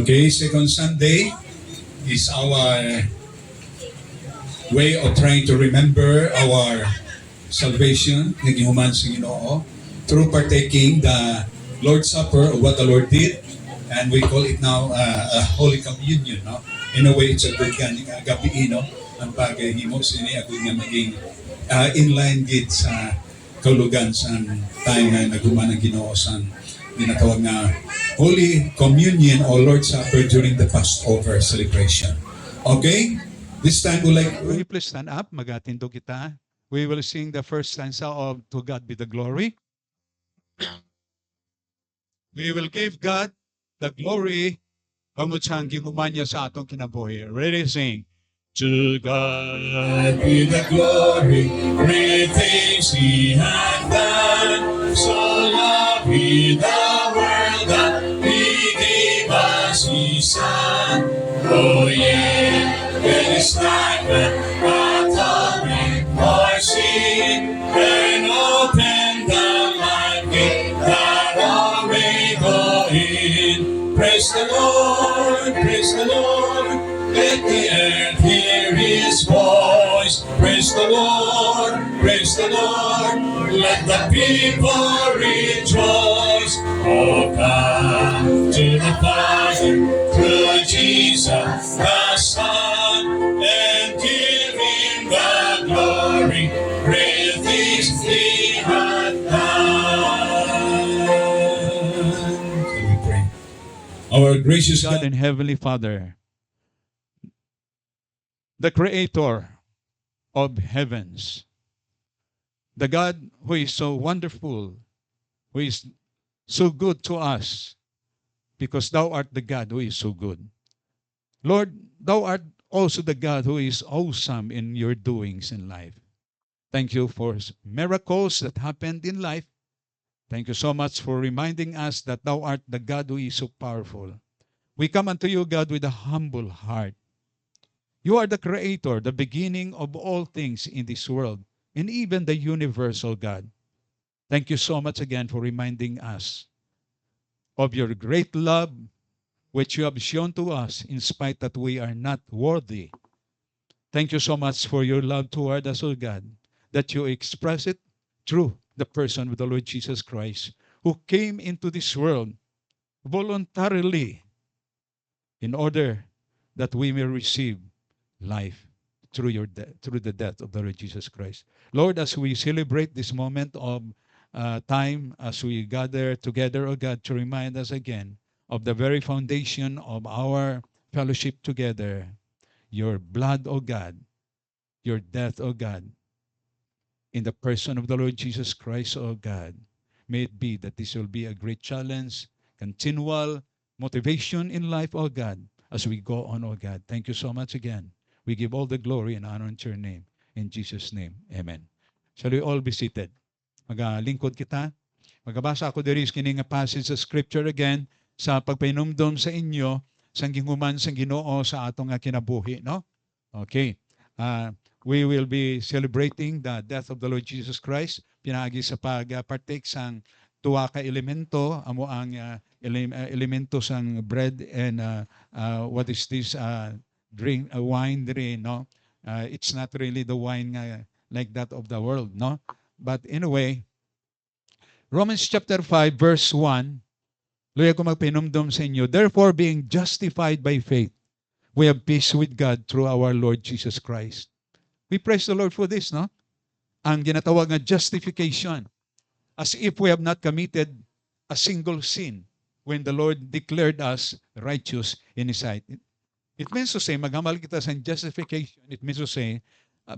Okay, second Sunday is our way of trying to remember our salvation, nagihuman sa Ginoo, through partaking the Lord's Supper of what the Lord did, and we call it now a Holy Communion. No? In a way, it's a good ganing gabi, no? Ang paghimo sini ako nga maging inline gid sa kaulugan sa time na naghuman ang Ginoo sa ginatawag na Holy Communion or Lord's Supper during the Passover celebration. Okay? This time we like... Will you please stand up? Magatindo kita. We will sing the first stanza of To God Be the Glory. We will give God the glory. Pamutsang ginuman niya sa atong kinabuhi. Ready, sing. To God be the glory, great things He hath done. So loved He the world that He gave us His Son. Oh yeah, there is like an atonement for sin, and open the light gate that all may go in. Praise the Lord, praise the Lord. Let the earth hear His voice. Praise the Lord, praise the Lord. Let the people rejoice. Oh, come to the Father through Jesus the Son, and give Him the glory. Great things He hath done. Shall we pray? Our gracious God God, and Heavenly Father, the Creator of heavens, the God who is so wonderful, who is so good to us, because Thou art the God who is so good. Lord, Thou art also the God who is awesome in your doings in life. Thank you for miracles that happened in life. Thank you so much for reminding us that Thou art the God who is so powerful. We come unto you, God, with a humble heart. You are the Creator, the beginning of all things in this world, and even the universal God. Thank you so much again for reminding us of your great love, which you have shown to us in spite that we are not worthy. Thank you so much for your love toward us, O God, that you express it through the person of the Lord Jesus Christ, who came into this world voluntarily in order that we may receive life through through the death of the Lord Jesus Christ. Lord, as we celebrate this moment of time, as we gather together, O God, to remind us again of the very foundation of our fellowship together, your blood, O God, your death, O God, in the person of the Lord Jesus Christ, O God. May it be that this will be a great challenge, continual motivation in life, O God, as we go on, O God. Thank you so much again. We give all the glory and honor to your name. In Jesus' name, amen. Shall we all be seated? Magalingkod kita. Magabasa ako diri sa kining passage sa scripture again sa pagpainumdom sa inyo sang ginhuman sang Ginoo sa atong kinabuhi, no? Okay. We will be celebrating the death of the Lord Jesus Christ pinaagi sa pag-partake sang tuwa ka elemento, amo ang elemento sang bread and what is this drink wine diri, no? It's not really the wine like that of the world, no? But anyway, Romans chapter 5 verse 1, luya ko magpinumdum sa inyo, therefore being justified by faith, we have peace with God through our Lord Jesus Christ. We praise the Lord for this, no? Ang ginatawag na justification, as if we have not committed a single sin when the Lord declared us righteous in His sight. It means to say, maghamal kita sa justification, it means to say,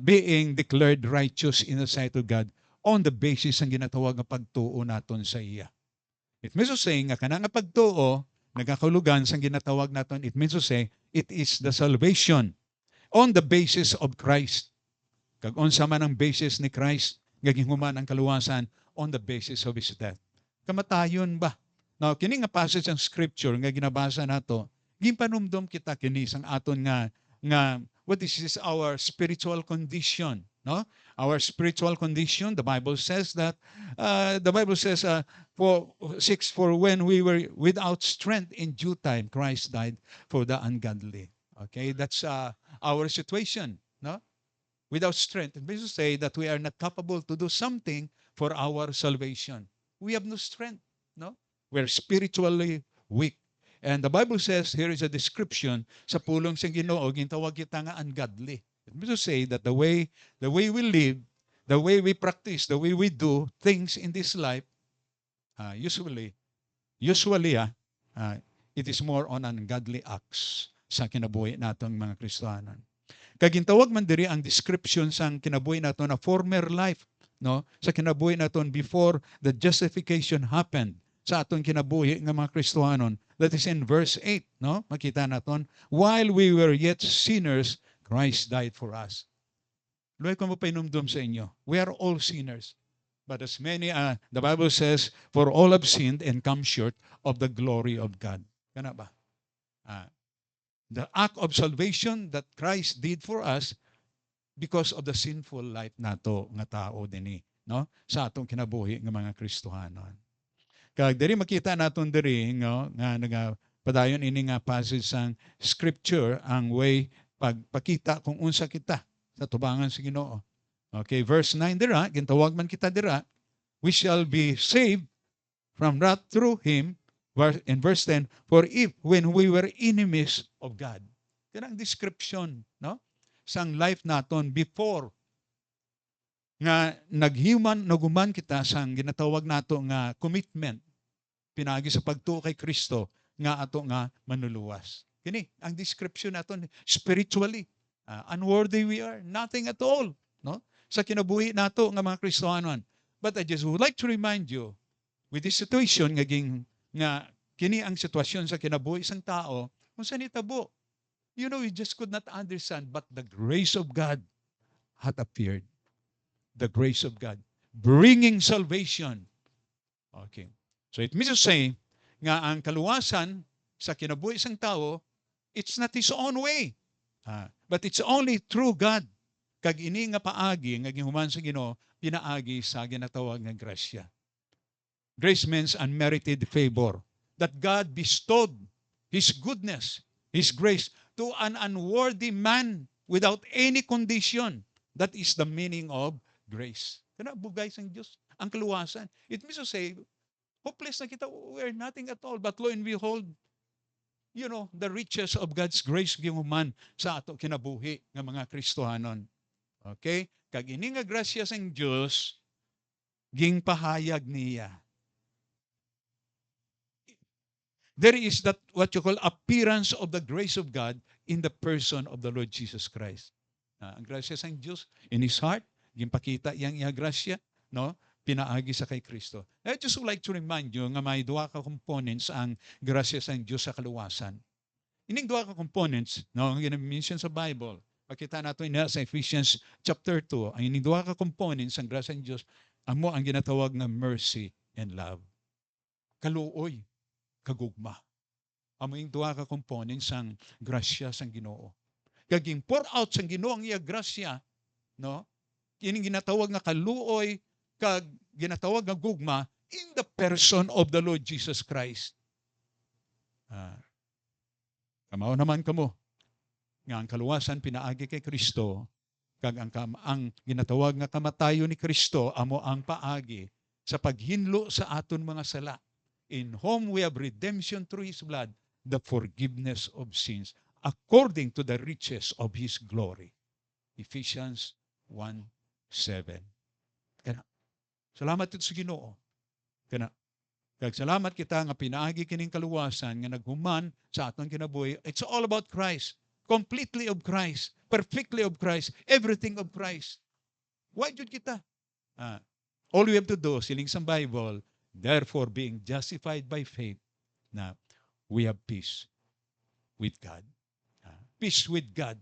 being declared righteous in the sight of God on the basis ng ginatawag na pagtuo naton sa iya. It means to say, nga kanang pagtuo, nagakulugan sa ginatawag naton, it means to say, it is the salvation on the basis of Christ. Kag unsa man ang basis ni Christ, gaginghuman ang kaluwasan on the basis of His death. Kamatayon ba? Now, kini nga passage ng scripture nga ginabasa nato, ginpanumdom kita kini sang aton nga what is our spiritual condition no? Our spiritual condition, the Bible says that, for 6, for when we were without strength in due time, Christ died for the ungodly. Okay, that's our situation, no? Without strength. It means to say that we are not capable to do something for our salvation. We have no strength, no? We're spiritually weak. And the Bible says, here is a description, sa pulong sa Ginoo, gintawag kita nga ungodly. It means to say that the way we live, the way we practice, the way we do things in this life, usually, it is more on ungodly acts sa kinabuhi natong mga Kristiyanon. Kagintawag man diri ang description sang kinabuhi naton na former life, no? Sa kinabuhi naton before the justification happened sa aton kinabuhi nga mga Kristiyanon. That is in verse 8, no? Makita naton, while we were yet sinners, Christ died for us. Luay ko mo painumdum sa inyo. We are all sinners. But as many, the Bible says, for all have sinned and come short of the glory of God. Kana ba? The act of salvation that Christ did for us because of the sinful life nato nga tao dinhi, no? Sa atong kinabuhi nga mga Kristohanon. Kag diri makita naton diri nga padayon ini nga passage sang scripture ang way pagpakita kung unsa kita sa tubangan sa Ginoo. Okay, verse 9 dira, gintawag man kita dira, we shall be saved from wrath through him. In verse 10, for if when we were enemies of God. Yan ang description, no? Sang life naton before nga naguman kita sang ginatawag nato nga commitment pinagi sa pagtuo kay Kristo nga ato nga manuluwas. Kini ang description naton spiritually. Unworthy we are, nothing at all, no? Sa kinabuhi nato nga mga Kristohanon. But I just would like to remind you with this situation nga kini ang sitwasyon sa kinabuhi sang tao, kung saan itabo. You know, you just could not understand, but the grace of God had appeared. The grace of God, bringing salvation. Okay. So it means to say, nga ang kaluwasan sa kinabuhi sang tao, it's not his own way, but it's only through God. Kag ini nga paagi, nga gihuman sa Ginoo, pinaagi sa ginatawag nga grasya. Grace means unmerited favor. That God bestowed His goodness, His grace to an unworthy man without any condition. That is the meaning of grace. Kana bugay sang Diyos ang kaluwasan. It means to say, hopeless na kita, we are nothing at all. But lo and behold, you know, the riches of God's grace gihuman sa ato kinabuhi nga mga Kristohanon. Okay? Kag ini nga grasya sang Diyos, ging pahayag niya. There is that what you call appearance of the grace of God in the person of the Lord Jesus Christ. Ang grasya sang Diyos in His heart, ginpakita iyang iya grasya, no? Pinaagi sa kay Kristo. I just would like to remind you nga may duha ka components ang grasya sang Diyos sa kaluwasan. Ining duha ka components, no, ang gina-mention sa Bible. Pakita nato ina sa Ephesians chapter 2, ang ining duha ka components ang grasya ng Diyos, amo ang ginatawag nga mercy and love. Kaluoy, kagugma. Amo ing duha ka components ang grasya sang Ginoo. Kaging pour out sang Ginoo ang iya grasya, no? Ining ginatawag nga kaluoy, kag ginatawag nga gugma in the person of the Lord Jesus Christ. Kamao naman kamo nga ang kaluwasan pinaagi kay Kristo, kag ang ginatawag nga kamatayo ni Kristo amo ang paagi sa paghinlo sa aton mga sala, in whom we have redemption through His blood, the forgiveness of sins, according to the riches of His glory. Ephesians 1:7. Kana. Salamat ito sa Ginoo. Kana. Kag salamat kita nga pinaagi kining kaluwasan nga naghuman sa aton kinabuhi. It's all about Christ. Completely of Christ. Perfectly of Christ. Everything of Christ. Why jud kita? All we have to do, siling sa Bible, therefore being justified by faith, na we have peace with God. Peace with God.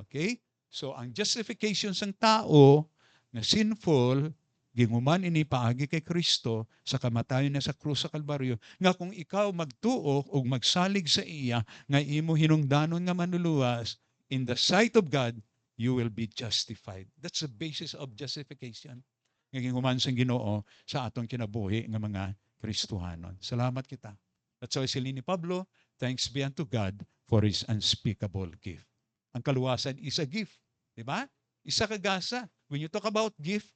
Okay? So, ang justification sang tao na sinful, ginguman ini paagi kay Kristo sa kamatayon niya sa krus sa Kalbaryo, nga kung ikaw magtuo o magsalig sa iya, nga imo hinungdanon nga manuluwas, in the sight of God, you will be justified. That's the basis of justification. Ngayong human sa Ginoo sa atong kinabuhi nga mga Kristohanon. Salamat kita. That's why sila ni Pablo, thanks be unto God for His unspeakable gift. Ang kaluwasan is a gift. Diba? Isa kagasa. When you talk about gift,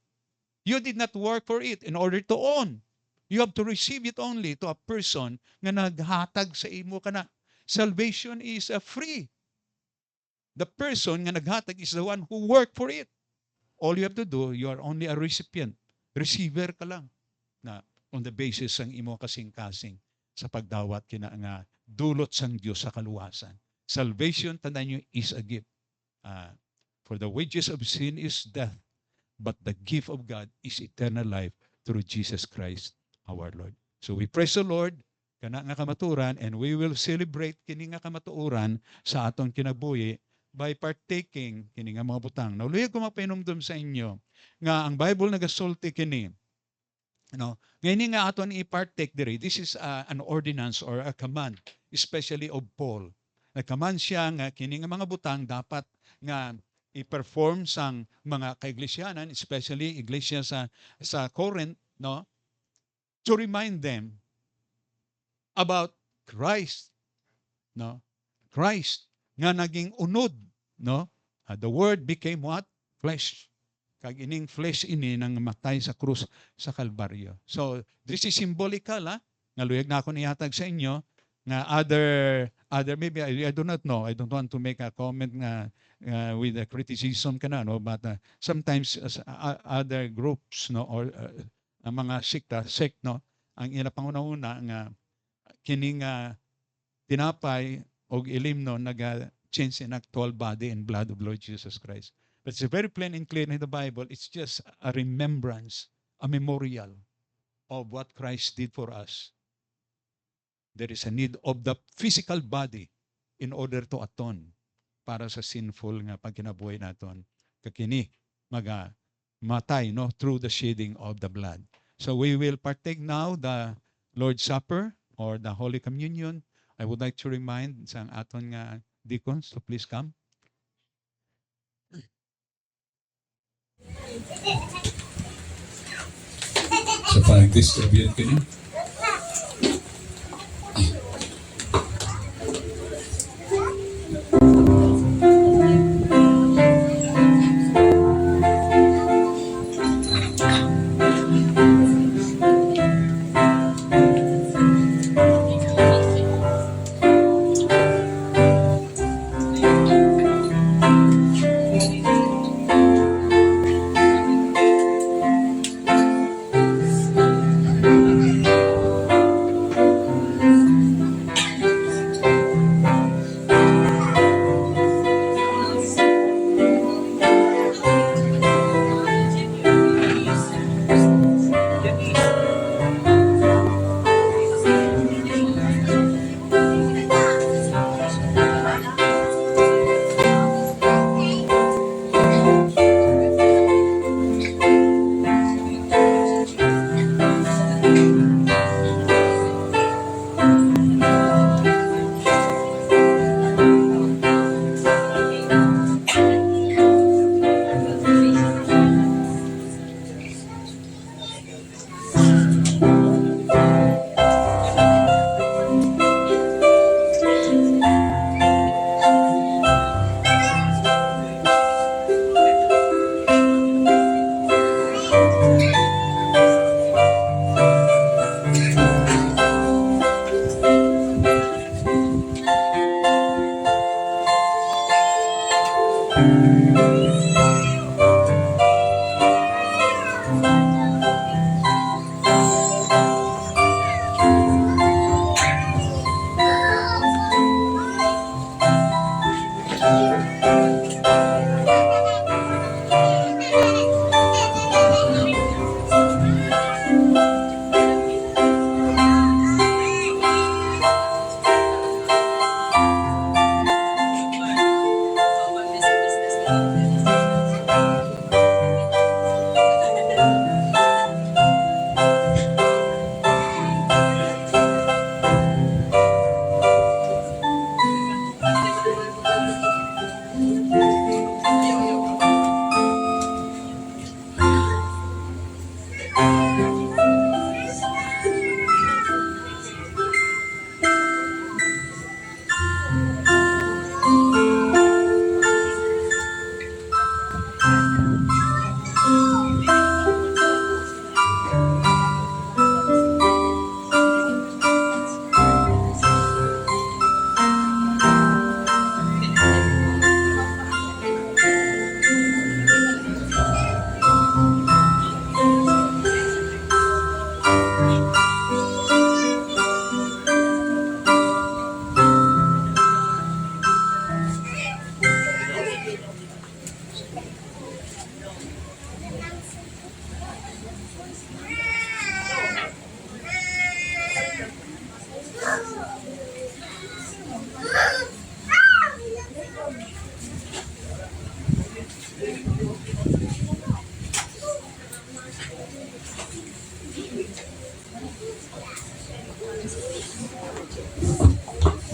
you did not work for it in order to own. You have to receive it only to a person nga naghatag sa imo kana. Salvation is a free. The person nga naghatag is the one who worked for it. All you have to do, you are only a recipient. Receiver ka lang na on the basis ng imo kasing-kasing sa pagdawat kina nga dulot sang Dios sa kaluwasan. Salvation, tandaan nyo, is a gift. For the wages of sin is death, but the gift of God is eternal life through Jesus Christ our Lord. So we praise the Lord, kana nga kamaturan, and we will celebrate kini nga kamatuoran sa atong kinabuhi by partaking kini nga mga butang. Now, luyag ko mapainumdum sa inyo nga ang Bible nagasulti kini. Ngayon nga aton i-partake diri. This is an ordinance or a command, especially of Paul. Nag-command siya nga kini nga mga butang dapat nga i-perform sang mga kaiglesianan, especially iglesia sa Corinth, no? To remind them about Christ, no? Christ nga naging unod, no? The word became what? Flesh. Kag ining flesh ini nang matay sa krus sa Kalbaryo. So this is symbolical, nga luyag na ako nihatag sa inyo nga other maybe I do not know. I don't want to make a comment nga with a criticism kana, no, but sometimes other groups, no, or ang mga sect, no, ang ila panguna-una nga kining tinapay og ilim, no, naga-change in actual body and blood of Lord Jesus Christ. But it's very plain and clear in the Bible. It's just a remembrance, a memorial of what Christ did for us. There is a need of the physical body in order to atone para sa sinful nga pagkinabuhi naton. Kakini matay, no, through the shedding of the blood. So we will partake now the Lord's Supper or the Holy Communion. I would like to remind sa aton nga deacons to please come. Sa pag-distribute ko niyo.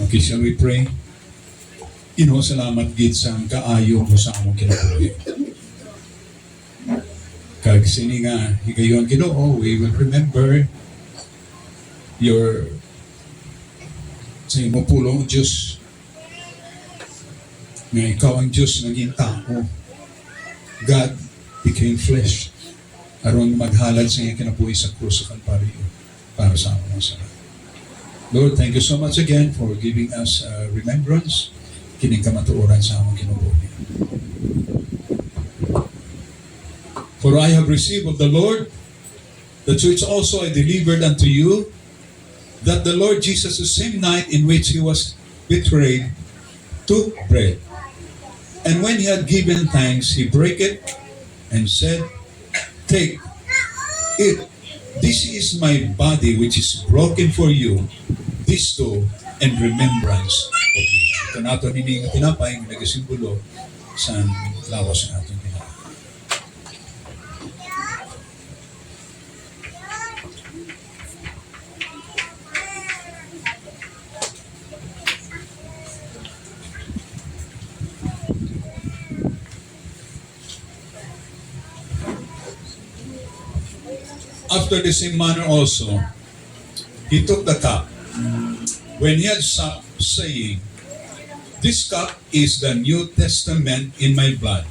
Okay, shall we pray? Ginoo, salamat gid sa kaayo mo sa among kinabuhi. Kag sini nga higayon Ginoo, we will remember your sa imong pulong Diyos nga ikaw ang Diyos naging tao. God became flesh aron maghalad sa iyang kinabuhi sa krus sa Kalbaryo para sa among salamat. Lord, thank you so much again for giving us remembrance kining kamatuoran sa among kinabuhi. For I have received of the Lord that which also I delivered unto you, that the Lord Jesus, the same night in which he was betrayed, took bread. And when he had given thanks, he brake it and said, Take, eat. This is my body which is broken for you. This do in remembrance of me. Ito nato nini nga tinapay nga nagasimbolo sa lawas ng atong tinapay. After the same manner also, he took the cup. When he had supped, saying, This cup is the New Testament in my blood.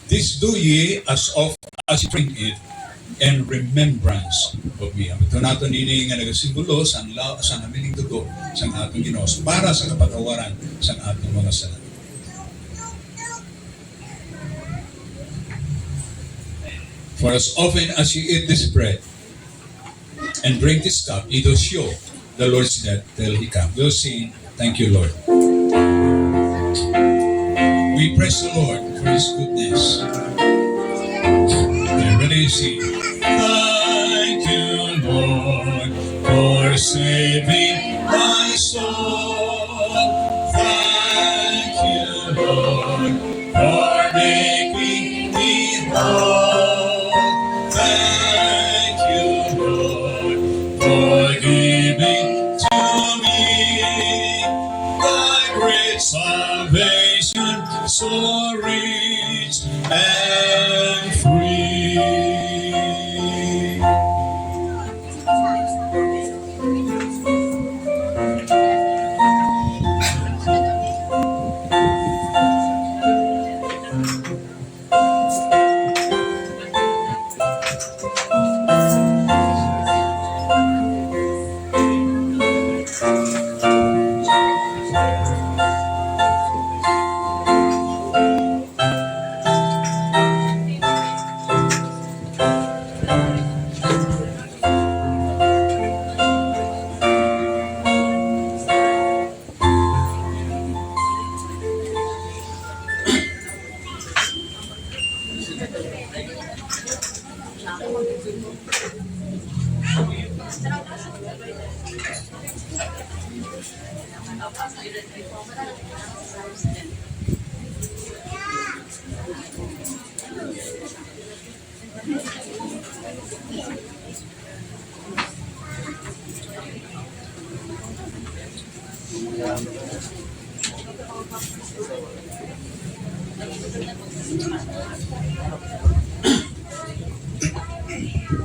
This do ye as oft as you drink it in remembrance of me. Ito nato nini nga nagasimbolo sa namiling dugo sa atong Ginoo para sa kapatawaran sa atong mga sala. For as often as you eat this bread and drink this cup, you do show the Lord's death till he come. We'll sing, Thank you, Lord. We praise the Lord for his goodness. Okay, ready to sing. Thank you, Lord, for saving my soul. Thank you, Lord, for making me whole. Thank you, Lord, for giving to me thy great salvation, so rich and free.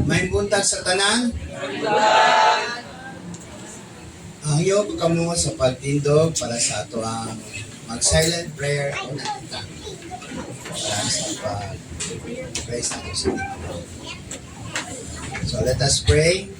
May buntag sa tanan. Ang iyo kamo sa pagtindog para sa ato ang mag-silent prayer o nakita. sa pag-praise natin sa Panginoon. So let us pray.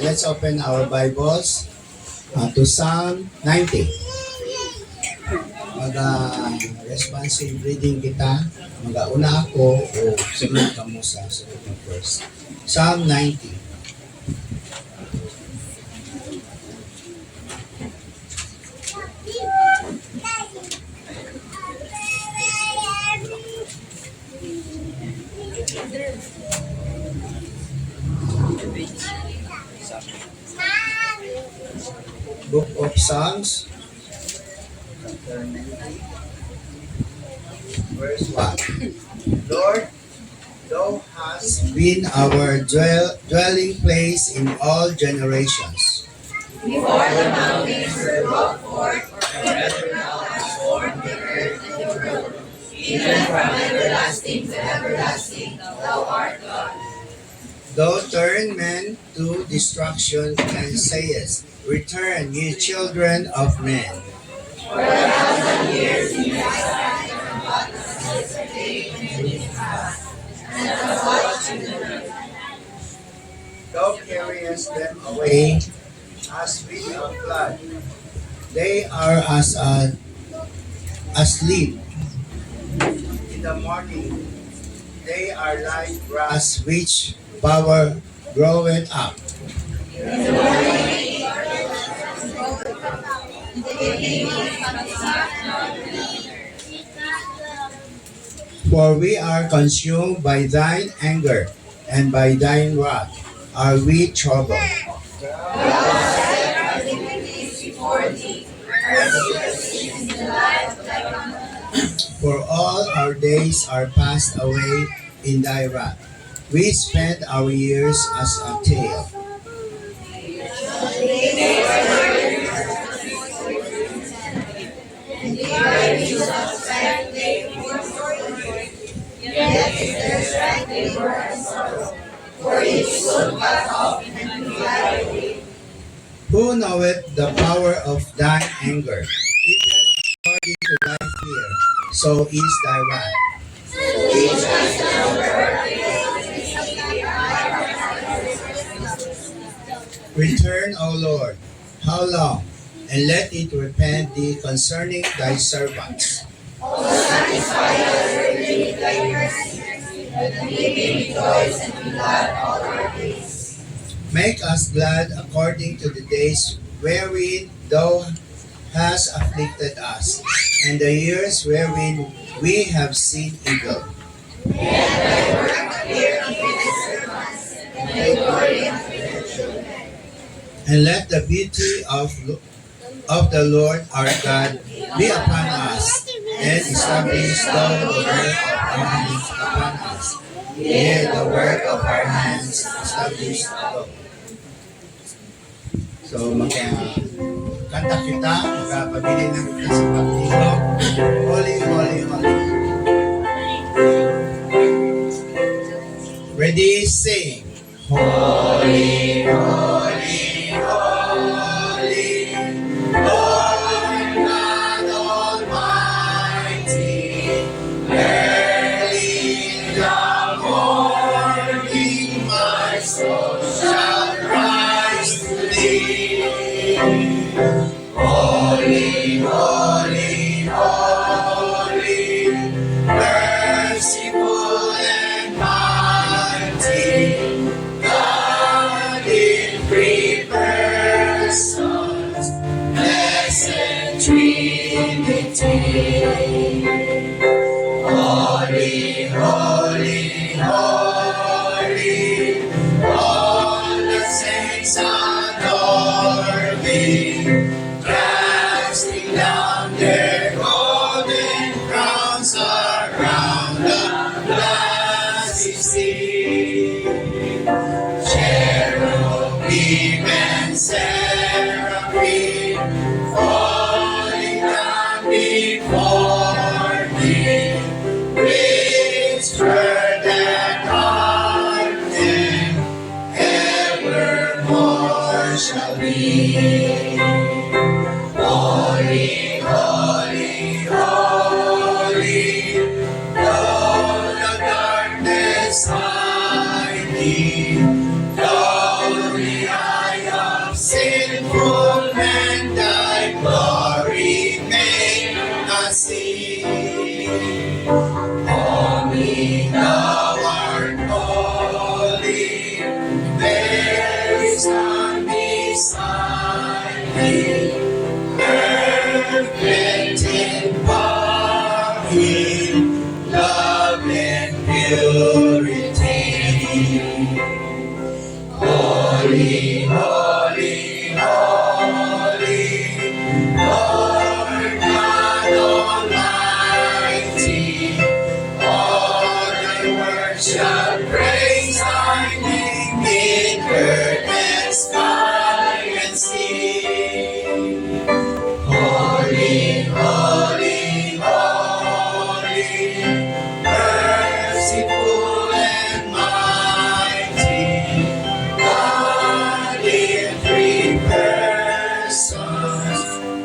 Let's open our Bibles to Psalm 90. Mag-responsive reading kita. Mag-una ako o sunod ka mo sa sunod na verse. Psalm 90. Book of Psalms, chapter 90, verse 1. Lord, Thou hast been our dwelling place in all generations. Before the mountains were brought forth, whenever thou hast formed the earth and the world, even from everlasting to everlasting, thou art God. Thou turn men to destruction and sayest, Return, ye children of men. For 1,000 years he has sat and forgotten his day and his past, and has watched in the night. Thou carriest them away as with a flood. They are as asleep. In the morning, they are like grass which power groweth up. In the morning, they came For we are consumed by thine anger, and by thine wrath are we troubled. thou set iniquities before thee, our secrecy in the light of thy countenance. For all our days are passed away in thy wrath. We spent our years as a tale. And the ridings of fact they were sorrowful, yet is their strength they were in sorrow. For each soul cut off and glad away. Who knoweth the power of thine anger? Even according to thy fear, so is thy wrath. Teach us the number of our days, Return, O Lord, how long? And let it repent thee concerning thy servants. satisfy us with thy mercy, that we may rejoice and be glad all our days. Make us glad according to the days wherein thou hast afflicted us, and the years wherein we have seen evil. Let thy work appear unto thy servants, and thy glory unto their children. And let the beauty of the Lord our God be upon us, and establish thou the work of our hands upon us. Yea, the work of our hands establish thou. So, kanta kita, magpabili ng kita sa pagtigo. Holy, holy, holy. Ready, sing. Holy, holy, holy, Lord God Almighty. Early in the morning, my soul shall rise to thee. Holy, holy, holy, merciful and mighty. Cherubim and seraphim falling down before thee, whisper that our name evermore shall be. Holy, holy, holy, though the darkness hide thee, though the eye of sinful man thy glory may not see. Holy thou art holy, there is none beside thee. Perfect in power, love and purity. Holy, holy, holy, Lord God Almighty, all thy works shall praise thy name in earth and sky and sea. Holy, holy, holy, merciful and mighty, God in three persons,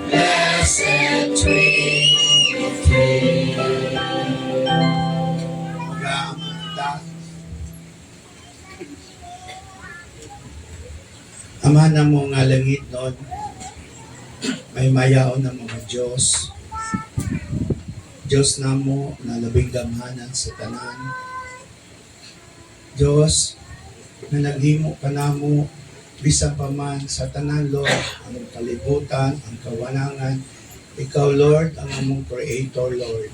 blessed Trinity. Ama na mo nga langit nun, may mayaon ng mga Diyos. Diyos na mo na labing gamhanan sa tanan. Diyos na naghimo ka na mo bisan pa man sa tanan, Lord, ang kalibutan, ang kawanangan. Ikaw, Lord, ang among Creator, Lord.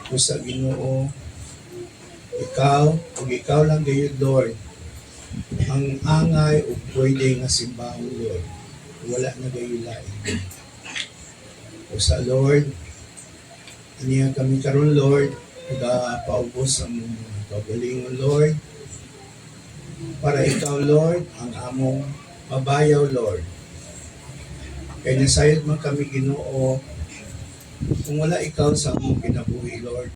O sa Ginoo, ikaw, kung ikaw lang gayud, Lord, ang angay o pwede nga simbahon, Lord. Wala na gayo lain. O sa Lord, aniya kami karon, Lord, nagapaubos ang kagalingon, Lord, para ikaw, Lord, ang among mabayaw, Lord. Kaya nasayod man kami, Ginoo, kung wala ikaw sa among kinabuhi, Lord.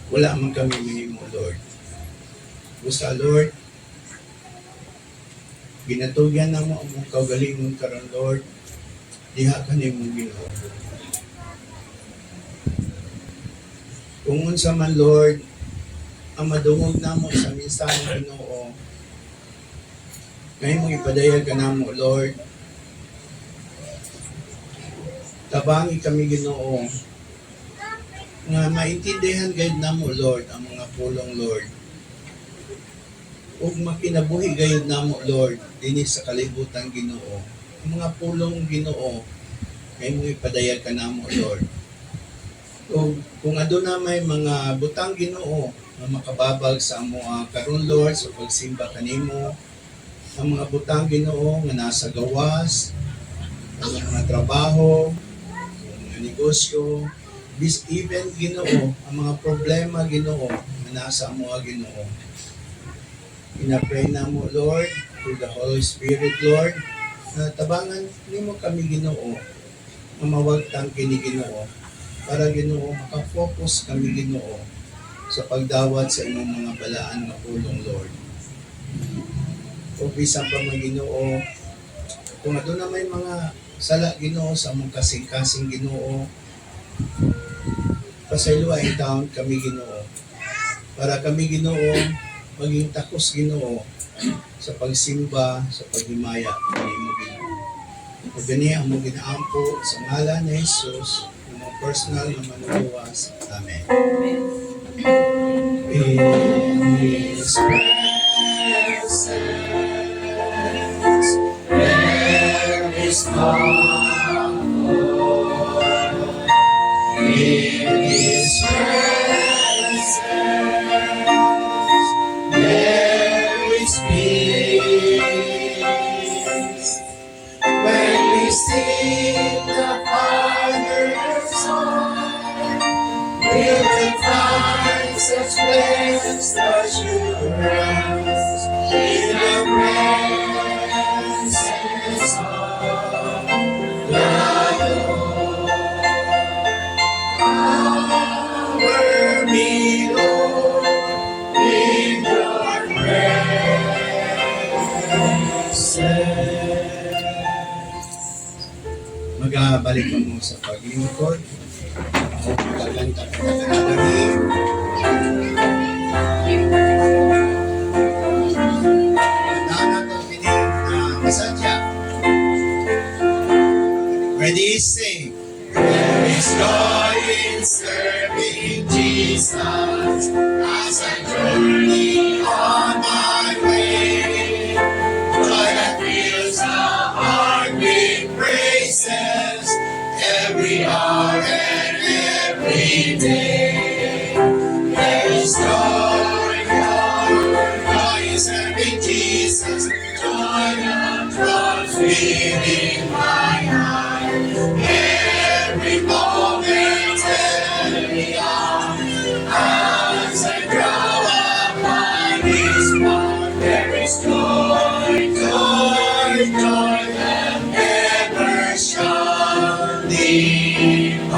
Wala man kami mahimo, Lord. O sa Lord, ginatugyan na mo ang mong kagalingon karon, Lord. Diha ka ni mong Ginoo. Kung unsa man, Lord, ang madungog na mo sa minsaheng Ginoo, ngayon mong ipadayag ka na mo, Lord. Tabangi kami, Ginoo, nga maintindihan gayud na mo, Lord, ang mga pulong, Lord. Ug makinabuhi gayud na mo, Lord, dinhi sa kalibutan, Ginoo. Ang mga pulong, Ginoo, ngayon mo ipadayag ka na mo, Lord. Ug kung aduna may mga butang, Ginoo, na makababag sa amo karon, Lord, sa pagsimba kanimo, ang mga butang, Ginoo, nga nasa gawas, ang mga trabaho, ang mga negosyo, even, Ginoo, ang mga problema, Ginoo, na nasa amo, Ginoo. Pinapray na mo, Lord, through the Holy Spirit, Lord, na tabangan nimo kami, Ginoo, na mawagtang kini, Ginoo, para, Ginoo, makafocus kami, Ginoo, sa pagdawat sa imong mga balaan na pulong, Lord. O bisan pa man, Ginoo, kung aduna may mga sala, Ginoo, sa among kasing-kasing, Ginoo, pasayloay taon kami, Ginoo, para kami, Ginoo, maging takos, Ginoo, sa pagsimba, sa paghimaya kami mo, Ginoo. O gani ang mo ginaampo sa ngalan ni Jesus, ng mga personal na manuluwas. Amen. In His presence, there is comfort. In His presence, there is peace. When we sing the Father's song, we will find such blessed assurance in the presence of the Lord. Our beloved in your presence. Magbalik ka mo sa paglingkod. Gaganta ka na hymn. Tanda na itong pinig na masadya. Ready, sing. There is joy in serving Jesus as I journey on my way. Joy that fills the heart with praises every hour and every day. There is joy, joy in serving Jesus, joy that draws within my heart. Every moment, every hour, as I grow upon His path, there is joy, joy, joy that never shall depart.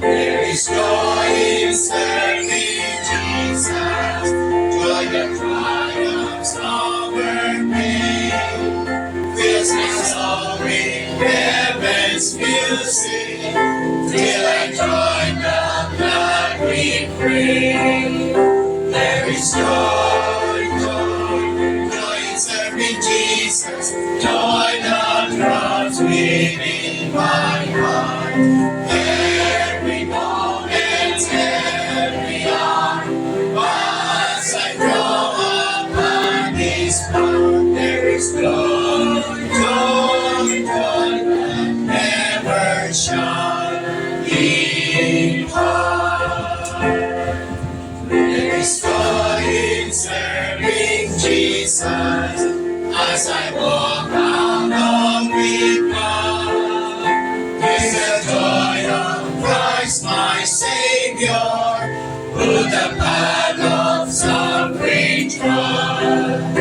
There is joy in serving Jesus, joy that triumphs over pain. Fills my soul with heaven's music, till I join the glad refrain. There is joy, joy, joy in serving Jesus, joy that throbbs within my heart. Every moment, every hour, as I grow upon His path, there is joy, joy, joy that never shall depart. There is joy in serving Jesus as I walk out with God. There's the joy of Christ my Savior, who the path of suffering trod.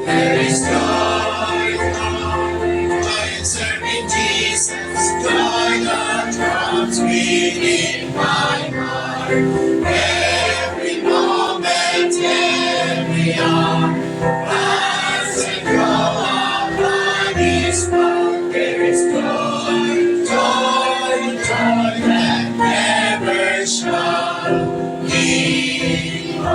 There is joy, joy in serving Jesus, joy that comes within my heart. Every moment, every hour, as I grow upon His path, there is joy, joy, joy that never shall depart.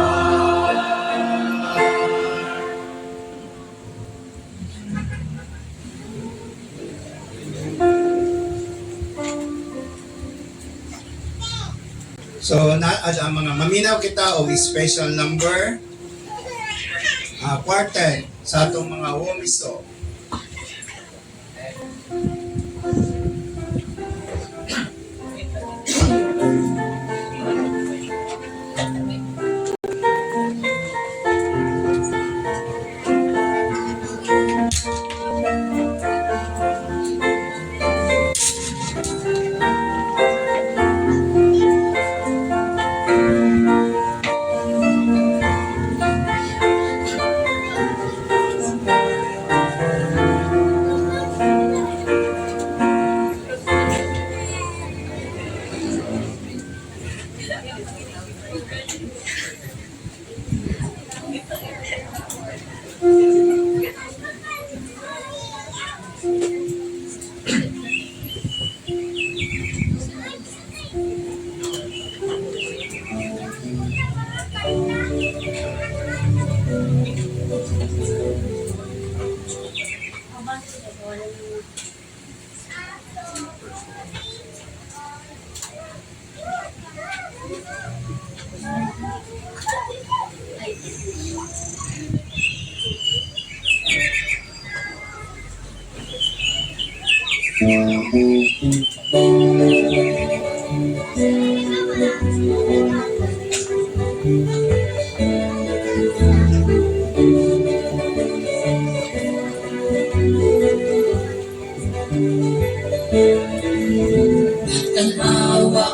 So, ang mga maminaw kita o special number, quartet sa atong mga womiso.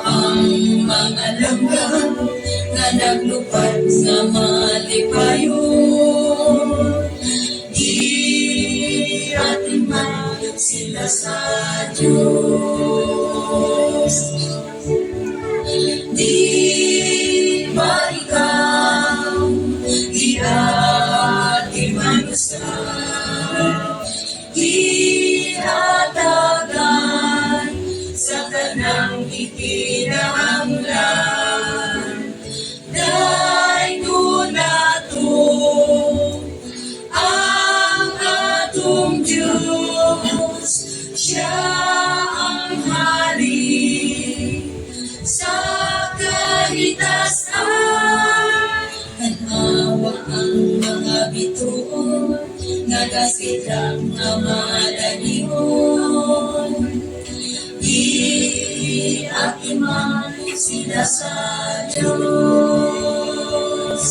ang mga langgam nga naglupad sa malipayon. Di atin man sila sa Diyos. Di ba ikaw, di atin man sa ihatagan sa kanang ikinahanglan. Dahil nato ang atong Diyos, siya ang hari sa kalitasan. Tanawa ang mga bituon, nagasidang nga malanihon. Iakiman sila sa Diyos.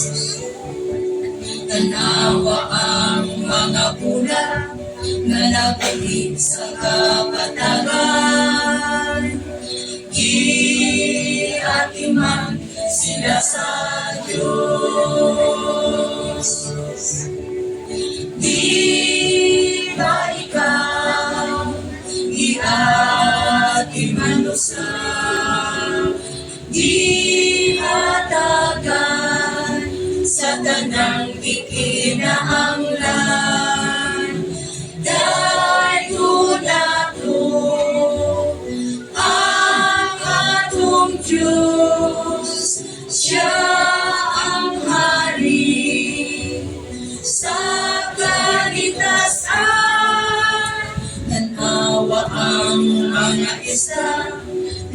Tanawa ang mga pula nga nabalik sa kapatagan. Iakiman sila sa Diyos. Di ba ikaw, iakiman sa ihatagan sa tanang ikinahanglan. Dahil nato ang atong Diyos, siya ang hari sa kalitasan. Tanawa ang mga isa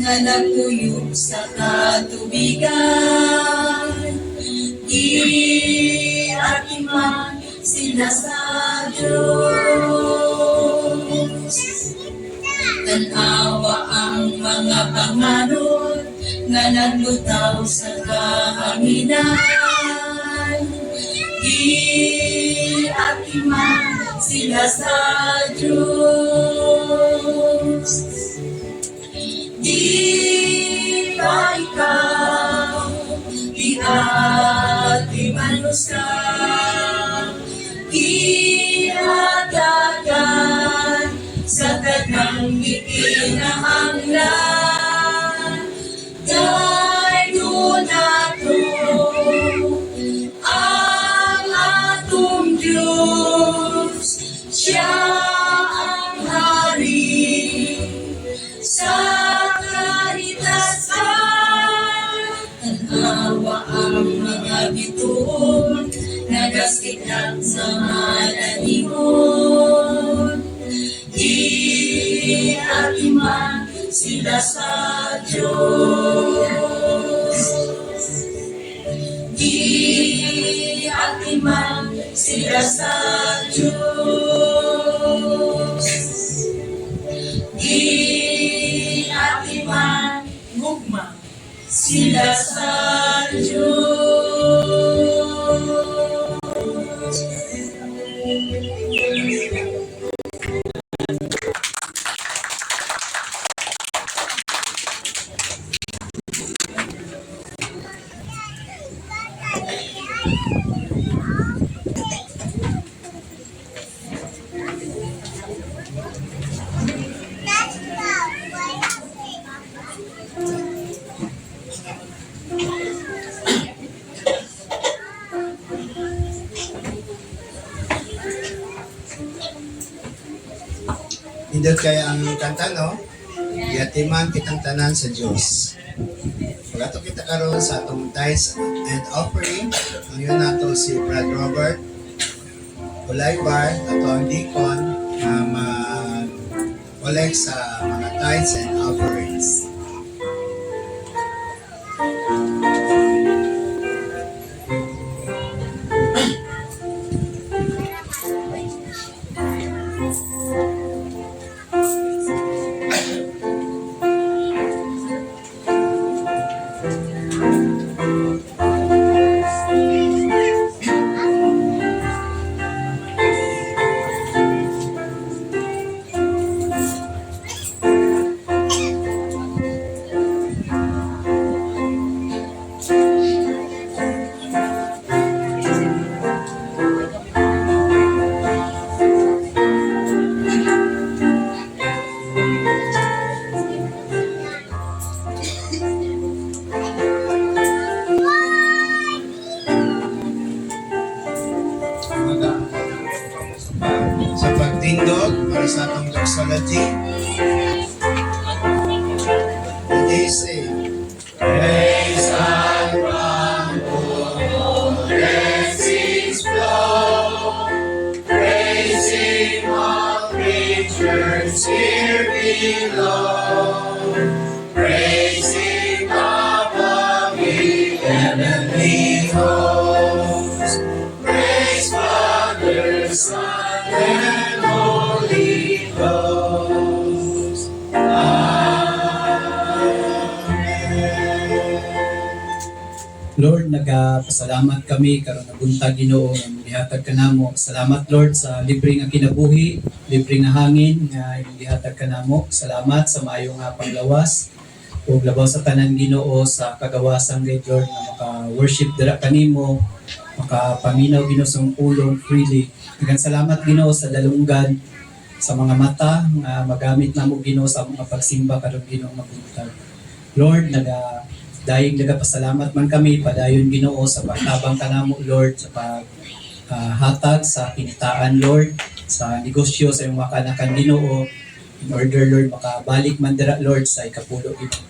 nga nagtuyog sa katubigan. Iakiman sila sa Diyos. Tanawa ang mga panganod nga naglutaw sa kahanginan. Iakiman sila sa Diyos. Di ba ikaw, iakiman sa ihatagan sa tanang ikinahanglan. Dahil nato ang atong Diyos, siya ang hari sa kalitasan. Tanawa ang mga bituon, nagasikap sa malanihon. Iakiman sila sa Diyos. Iakiman sila sa Diyos. Iakiman gugma sila sa Diyos. Indot kaya ang kanta, no? Yatiman kitang tanan sa Diyos. Pagato kita karon sa atong tithes and offering. Ang yun nato si Brad Robert Ulaybar, ato ang deacon na mag-collect sa mga tithes and offerings. melody. And they sing, praise God from whom blessings flow, praising all creatures here below, praising above the heavenly hosts, praise Father, Son, and Holy Ghost. Lord, nagapasalamat kami karon nabuntag Ginoo nga gihatag kanamo. Salamat Lord sa libre nga kinabuhi, libre nga hangin nga gihatag kanamo. Salamat sa maayo nga panglawas ug labaw sa tanan Ginoo sa kagawasan gayud Lord nga maka-worship dira kanimo, makapaminaw Ginoo sa imong pulong freely. Daghang salamat Ginoo sa dalunggan sa mga mata nga magamit namo Ginoo sa mga pagsimba karon Ginoo mabuntag. Lord, dahil nagapasalamat man kami padayon Ginoo sa pagtabang kanamo Lord sa paghatag sa kinitaan Lord sa negosyo sa imong mga kanakan Ginoo in order Lord makabalik man dira Lord sa ikapulo Ginoo.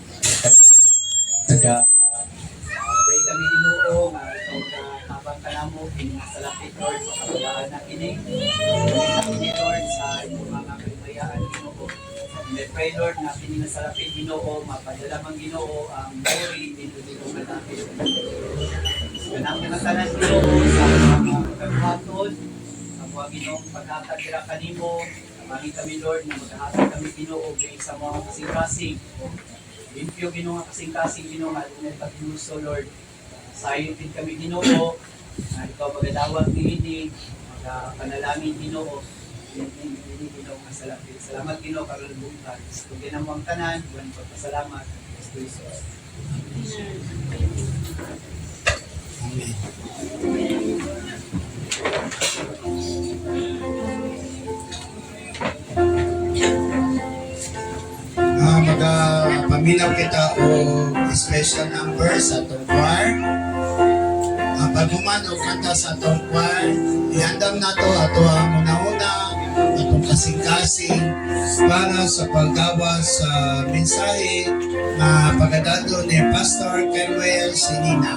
Pray kami Ginoo nga ikaw tabang kanamo kini sa lapit Lord sa kabulaan na kini Lord sa imong mga kahimayaan Ginoo. And I pray Lord na kini sa lapit Ginoo mapadala man Ginoo ang glory dito nga natin. Kanang mga tanan Ginoo sa mga kagwaton ang mga Ginoong paghatag dira kanimo. Amani kami Lord na maghatag kami Ginoo sa mga kasing-kasing. Limpyo Ginoo nga kasing-kasing Ginoo nga dunay paghinuso Lord. Sayon din kami Ginoo na ikaw magadawat niini magapanalangin Ginoo. Hindi Ginoo nga salamat Ginoo karon buntag. Kung ginamo ang tanan, buwan pagpasalamat Kristo Jesus. Amen. Magapaminaw kita o special number sa atong choir. Pag human o kanta sa atong choir, ihandam na to ato ang una-una, atong kasing-kasing para sa paggawa sa mensahe na pagadado ni Pastor Kerwel Sinina.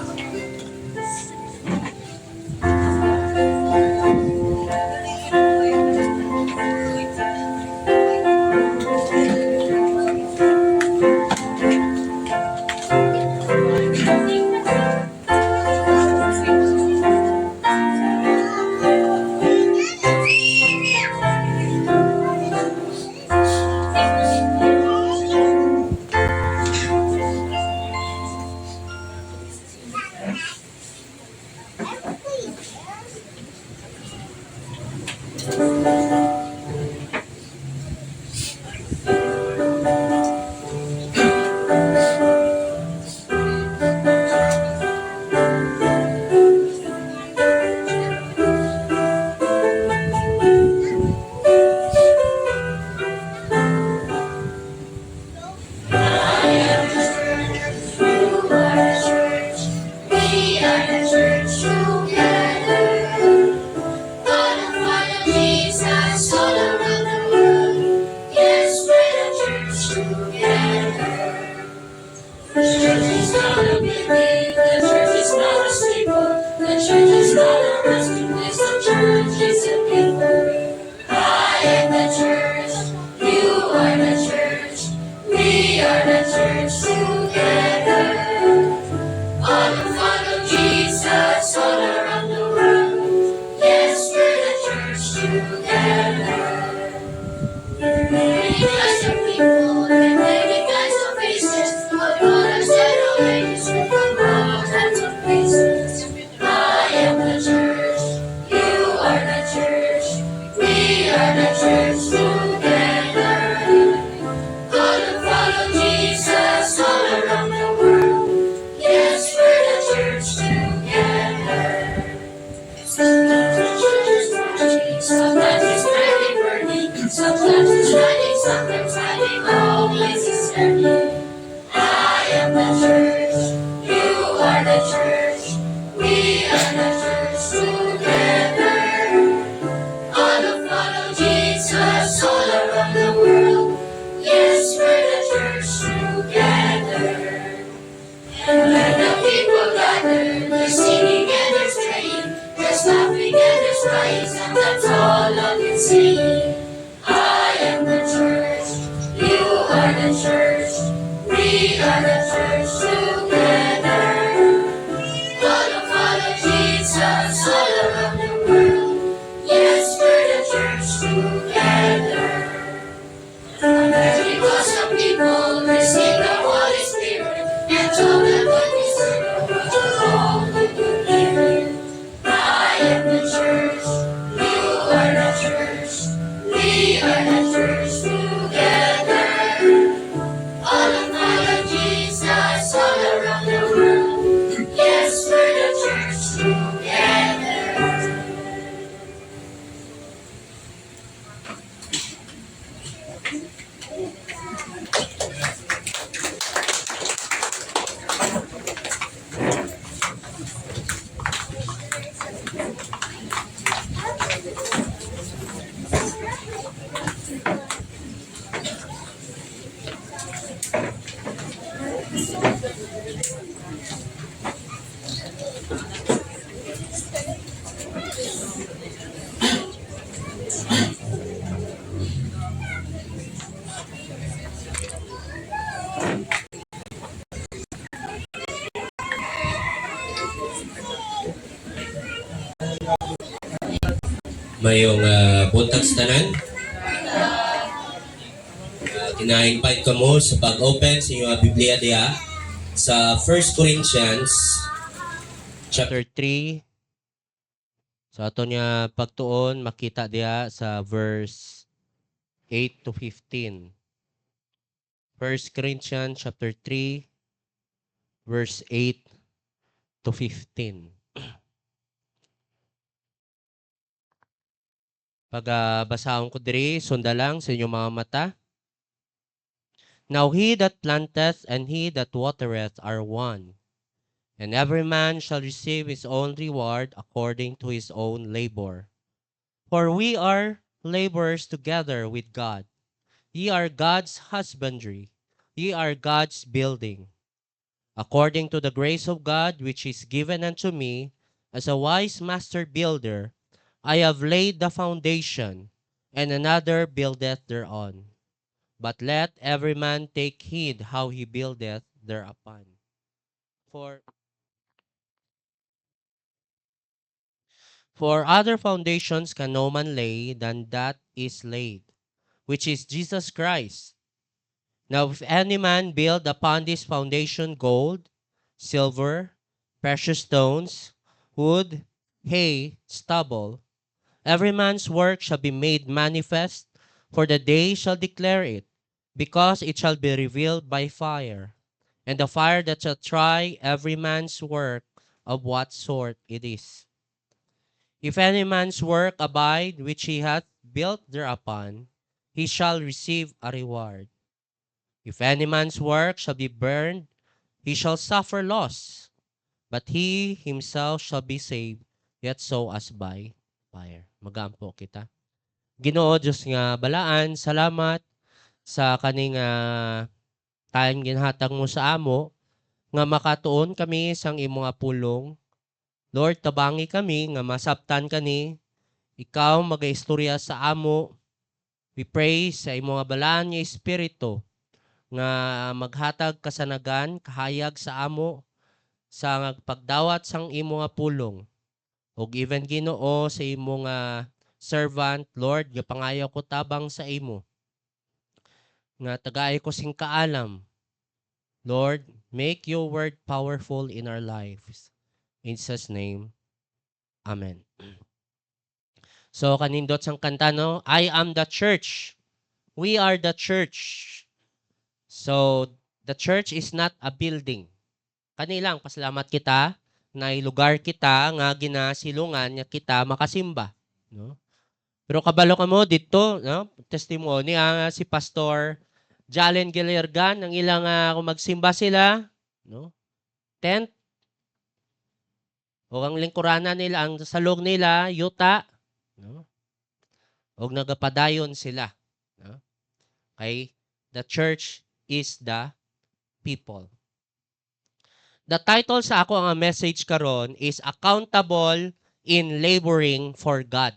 People and many kinds of faces, but what I said always, from all time gathered, they're singing and they're straying, there's laughing and there's crying, sometimes all of you saying, I am the church, you are the church, we are the church together. Follow Jesus all around the world, yes, we're the church together. Because some people receive the Holy Spirit and told them what we serve all the good hearing. I am the church, you are the church, we are the church together. All follow Jesus all around the world. Yes, we're the church together. Mayong buntag sa tanan. Tina-invite ko mo sa pag-open sa inyong Biblia diya sa 1 Corinthians chapter 3. So ato niya pagtuon makita diya sa verse 8 to 15. 1 Corinthians chapter 3 verse 8 to 15. Basahon ko diri, sunda lang sa inyong mga mata. Now he that planteth and he that watereth are one, and every man shall receive his own reward according to his own labor. For we are laborers together with God. Ye are God's husbandry, ye are God's building. According to the grace of God which is given unto me, as a wise master builder, I have laid the foundation, and another buildeth thereon. But let every man take heed how he buildeth thereupon. For other foundations can no man lay than that is laid, which is Jesus Christ. Now if any man build upon this foundation gold, silver, precious stones, wood, hay, stubble, every man's work shall be made manifest, for the day shall declare it, because it shall be revealed by fire. And the fire that shall try every man's work of what sort it is. If any man's work abide which he hath built thereupon, he shall receive a reward. If any man's work shall be burned, he shall suffer loss, but he himself shall be saved, yet so as by fire. Magampo kita. Ginoo Diyos nga balaan, salamat sa kaning tayong ginhatag mo sa amo, nga makatuon kami sang imong pulong. Lord, tabangi kami nga masabtan kani, ikaw magaistorya sa amo. We pray sa imong balaan nga Espiritu, nga maghatag kasanagan, kahayag sa amo, sa pagdawat sang imong pulong. O even Ginoo sa imong servant, Lord, nga pangayaw ko tabang sa imo. Nga tagay ko sing kaalam. Lord, make your word powerful in our lives. In Jesus' name, Amen. So kanindot sang kanta no, I am the church. We are the church. So the church is not a building. Kanilang pasalamat kita na lugar kita nga ginasilungan nga kita makasimba, no? Pero kabalo ka mo dito, no? Testimony si Pastor Jalen Gilergan ang ilang kung magsimba sila, no? Tent. O ang lingkuranan nila, ang salog nila, yuta, no? O nagapadayon sila, no? Okay? The church is the people. The title sa ako ang message karon is Accountable in Laboring for God.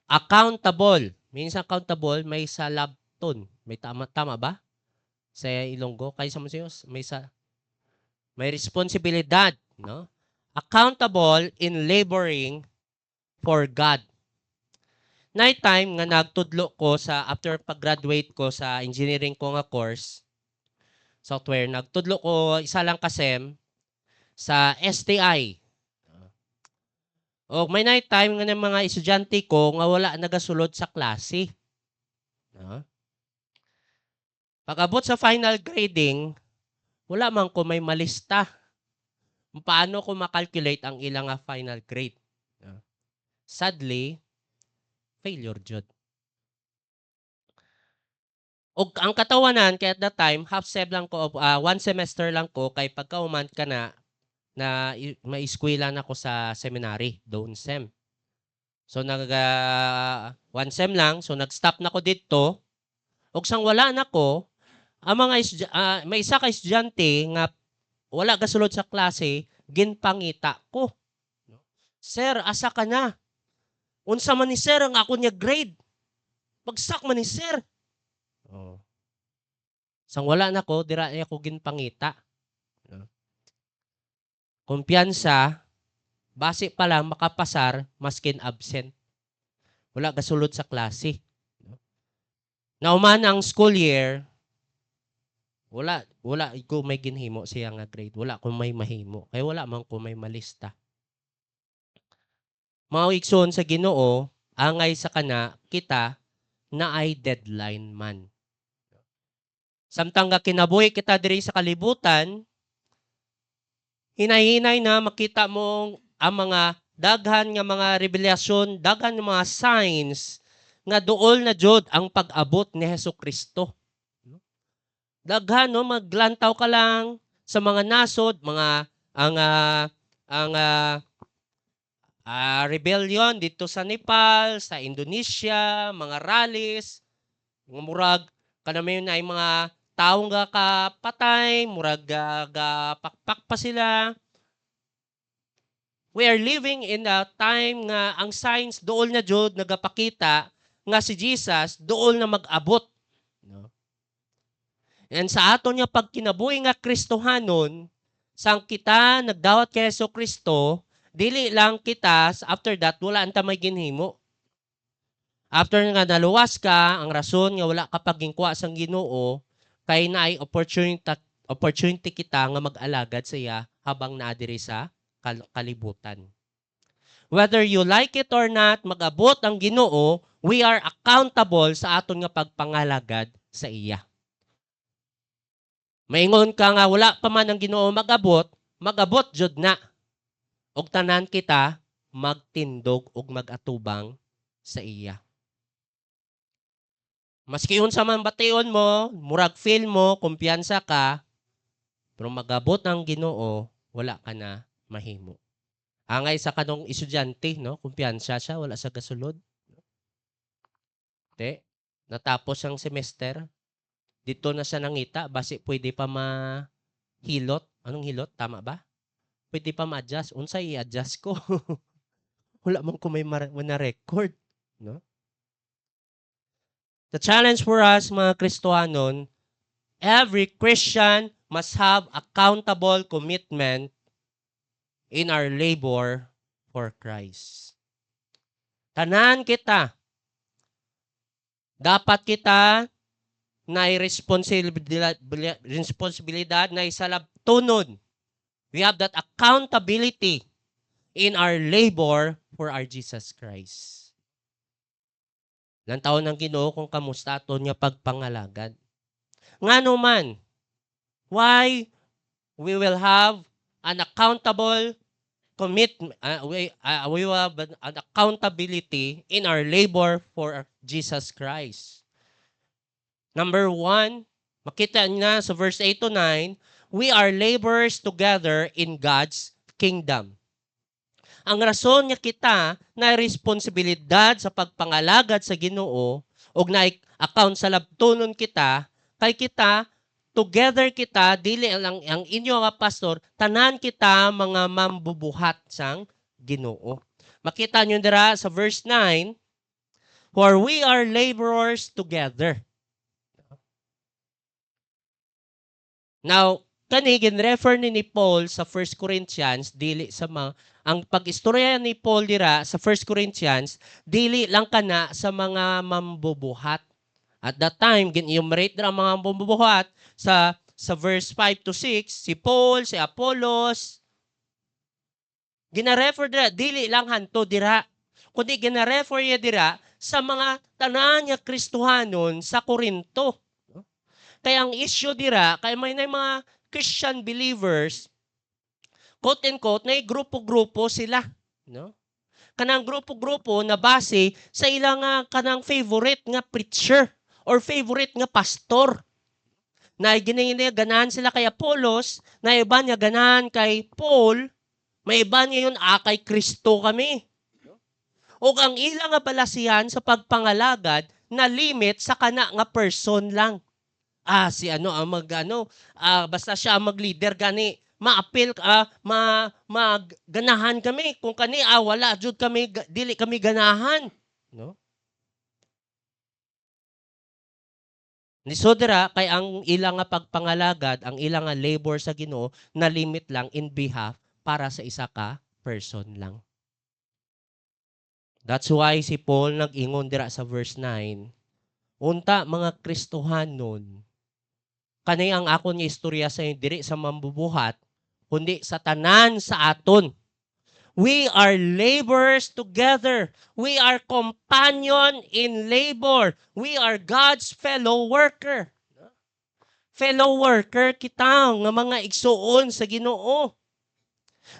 Accountable. Minsan accountable, may salabton. May tama ba? Sa Ilonggo, kay sa Museos, may responsibilidad, no? Accountable in laboring for God. Night time nga nagtudlo ko sa after pag-graduate ko sa engineering ko nga course, software, nagtudlo ko isa lang kasem sa STI. O may night time nga ng mga estudyante ko nga wala nagasulod sa klase. No? Pag-abot sa final grading, wala man ko may malista. Paano ko makalculate ang ilang final grade? No? Sadly, failure jud. O ang katawanan kay at that time, half sem lang ko, one semester lang ko kay pagka-uman ka na maiskwela na ko sa seminary, doon sem. So one sem lang, so nag-stop na ko dito. Og sang wala na ko, ang mga may isa ka estudyante nga wala gasulod sa klase, ginpangita ko. Sir, asa ka na? Unsa man ni sir ang ako niya grade? Pagsak man ni sir. Oh. Sang wala na ko, dira ako ginpangita. Kumpiyansa, base pa lang makapasar, maskin absent. Wala gasulod sa klase. Nauman ang school year, wala ko may ginhimo siya nga grade. Wala ko may mahimo. Kaya wala man ko may malista. Mauigsoon sa Ginoo, angay sa kana, kita, na ay deadline man. Samtang nga kinabuhi kita diri sa kalibutan, hinay-hinay na makita mo ang mga daghan nga mga revelasyon, daghan nga mga signs nga duol na jud ang pag-abot ni Hesukristo. Daghan no, maglantaw ka lang sa mga nasod, mga rebellion dito sa Nepal, sa Indonesia, mga rallies, mga murag kanami na ay mga taong nga kapatay, murag pakpak pa sila. We are living in a time nga ang signs dool na jud nagapakita nga si Jesus dool na mag-abot. No? And sa aton nga pagkinabuhi nga Kristohanon, sang kita nagdawat kay Hesukristo, dili lang kita, after that, wala anta may ginhimo. After nga naluwas ka, ang rason nga wala ka pagingkuha sang Ginoo, kay na ay opportunity kita nga mag-alagad sa iya habang naadiri sa kalibutan. Whether you like it or not, mag-abot ang Ginoo, we are accountable sa aton nga pagpangalagad sa iya. Maingon ka nga wala pa man ang Ginoo mag-abot jud na. Og tanan kita magtindog og magatubang sa iya. Maski unsa man bation mo, murag feel mo, kumpiyansa ka, pero magabot ang Ginoo, wala ka na mahimo. Angay sa kanong estudyante, no? Kumpiyansa siya, wala sa gasulod. Natapos ang semester, dito na siya nangita, basi pwede pa mahilot. Anong hilot? Tama ba? Pwede pa ma-adjust. Unsay i-adjust ko? Wala man ko may record. No? The challenge for us, mga Kristohanon, every Christian must have accountable commitment in our labor for Christ. Tanan kita. Dapat kita na responsibilidad na isalabtunod. We have that accountability in our labor for our Jesus Christ. Lantaw ng Ginoo kung kamusta aton nga pagpangalagad. Ngano man, why we will have an accountable commitment, we will have an accountability in our labor for Jesus Christ. Number 1, makita niya sa verse 8 to 9, we are laborers together in God's kingdom. Ang rason nga kita na responsibilidad sa pagpangalagad sa Ginoo o na account sa labtunon kita, kay kita together kita, dili lang ang inyo nga pastor, tanan kita mga mambubuhat sang Ginoo. Makita nyo dira sa verse 9, for we are laborers together. Now, kani gin-refer ni Paul sa 1 Corinthians, dili sa mga, ang pag-istorya ni Paul dira sa 1 Corinthians, dili lang kana sa mga mambubuhat. At that time, gin-enumerate dira ang mga mambubuhat sa verse 5 to 6, si Paul, si Apollos, gina-refer dira, dili lang hanto dira, kundi gina-refer niya dira sa mga tanan nga Kristohanon sa Korinto. Kaya ang issue dira, kaya may na mga Christian believers, quote and quote, na grupo-grupo sila. No? Kanang grupo-grupo na base sa ilang kanang favorite nga preacher or favorite nga pastor. Na ganahan sila kay Apollos, na iba niya ganahan kay Paul, may iba niya yun, kay Kristo kami. O ang ilang nga balasihan sa pagpangalagad na limit sa kana nga person lang. Si ano ang basta siya ang mag-leader gani ma-appeal ganahan kami kung kani wala jud kami dili kami ganahan, no? Ni sodra kay ang ilang nga pagpangalagad, ang ilang nga labor sa Ginoo na limit lang in behalf para sa isa ka person lang. That's why si Paul nag-ingon dira sa verse 9, unta mga Kristohanon, kanay ang akon nga istorya sa inyo diri sa mambubuhat, kundi sa tanan sa aton. We are laborers together. We are companion in labor. We are God's fellow worker. Fellow worker kita nga mga igsuon sa Ginoo.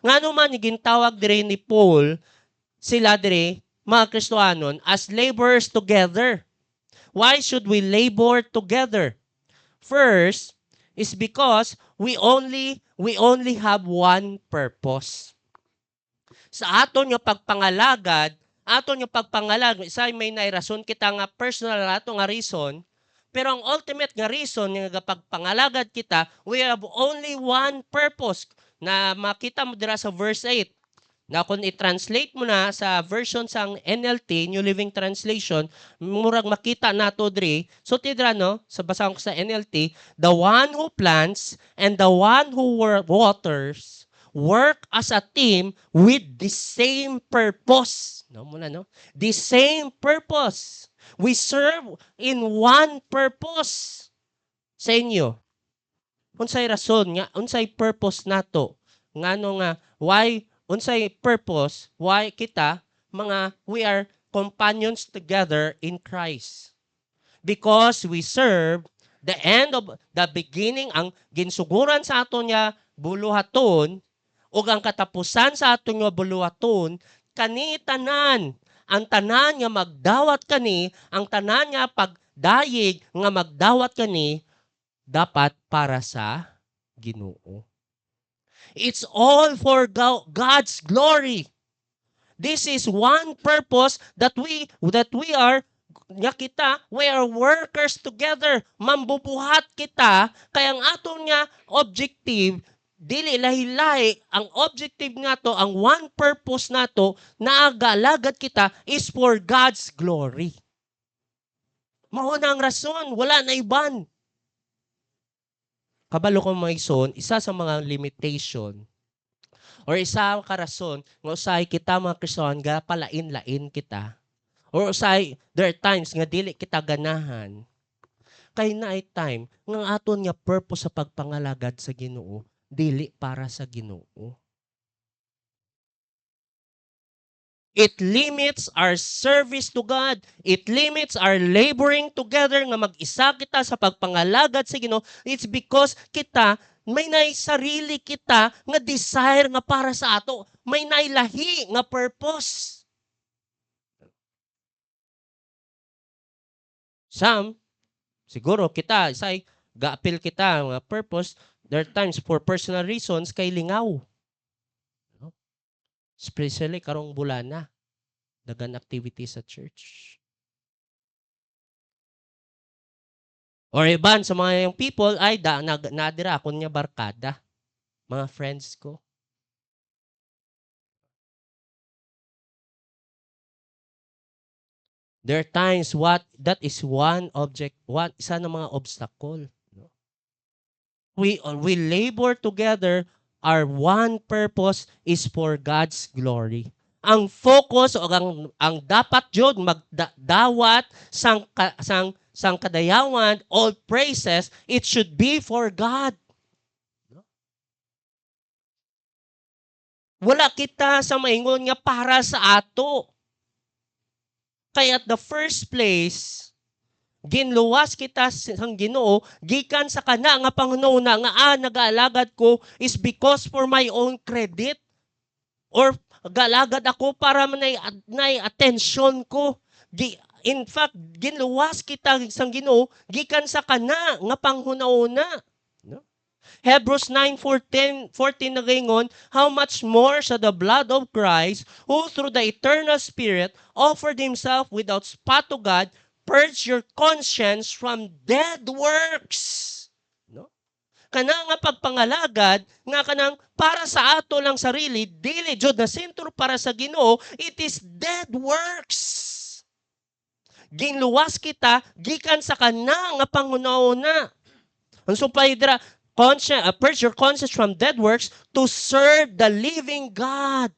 Ngano man gintawag diri ni Paul sila diri mga Kristohanon as laborers together. Why should we labor together? First is because we only have one purpose. Sa aton nga pagpangalagad, isay may nairason kita nga personal ato nga reason, pero ang ultimate nga reason nga pagpangalagad kita, we have only one purpose na makita mo dira sa verse 8. Na kung i-translate mo na sa version sang NLT, New Living Translation, murag makita nato diri. So tidra no, sa basahon ko sa NLT, the one who plants and the one who waters work as a team with the same purpose. No muna no? The same purpose. We serve in one purpose. Sa inyo. Unsay rason nga, unsay purpose nato? Ngano nga why unsay purpose why kita we are companions together in Christ, because we serve the end of the beginning, ang ginsuguran sa aton nga buluhaton ug ang katapusan sa aton nga buluhaton kani tanan, ang tanan nga magdawat kani, ang tanan nga pagdayeg nga magdawat kani dapat para sa Ginoo. It's all for God's glory. This is one purpose that we are we are workers together. Mambubuhat kita kay ang aton nga objective dili lahi-lahi. Ang objective nato, ang one purpose nato na agalagad kita is for God's glory. Mao na ang rason, wala na iban. Kabalo ko mga igsoon, isa sa mga limitation or isa ka rason nga usahay kita mga Kristohan ga palain-lain kita. Or usahay, there are times nga dili kita ganahan. Kay na ay time nga aton nga purpose sa pagpangalagad sa Ginoo dili para sa Ginoo. It limits our service to God. It limits our laboring together nga mag-isa kita sa pagpangalagad sa Ginoo. It's because kita, may nay sarili kita nga desire nga para sa ato. May nailahi nga purpose. Siguro kita, isay, ga-appeal kita nga purpose, there are times for personal reasons kay lingaw. Especially karong bulana, dagan activity sa church. Or iban sa mga yung people ay nadira ako niya barkada. Mga friends ko. There are times that is isa ng mga obstacle. No? We labor together, our one purpose is for God's glory. Ang focus o ang dapat jud magdawat sang kadayawan, all praises, it should be for God. Wala kita sa maingon nga para sa ato. Kaya at the first place, ginluwas kita sang Ginoo gikan sa kana nga pangununa nga nagaalagad ko is because for my own credit or galagad ako para nay attention ko. In fact, ginluwas kita sang Ginoo gikan sa kana nga panghunahuna. No? Hebrews 9:14 nagingon, how much more shall the blood of Christ, who through the eternal Spirit offered himself without spot to God, purge your conscience from dead works. No? Kana nga pagpangalagad, nga kanang para sa ato lang sarili, dili jud na sentro para sa Ginoo, it is dead works. Ginluwas kita, gikan sa kana nga panghunahuna. Ang supay dira, purge your conscience from dead works to serve the living God.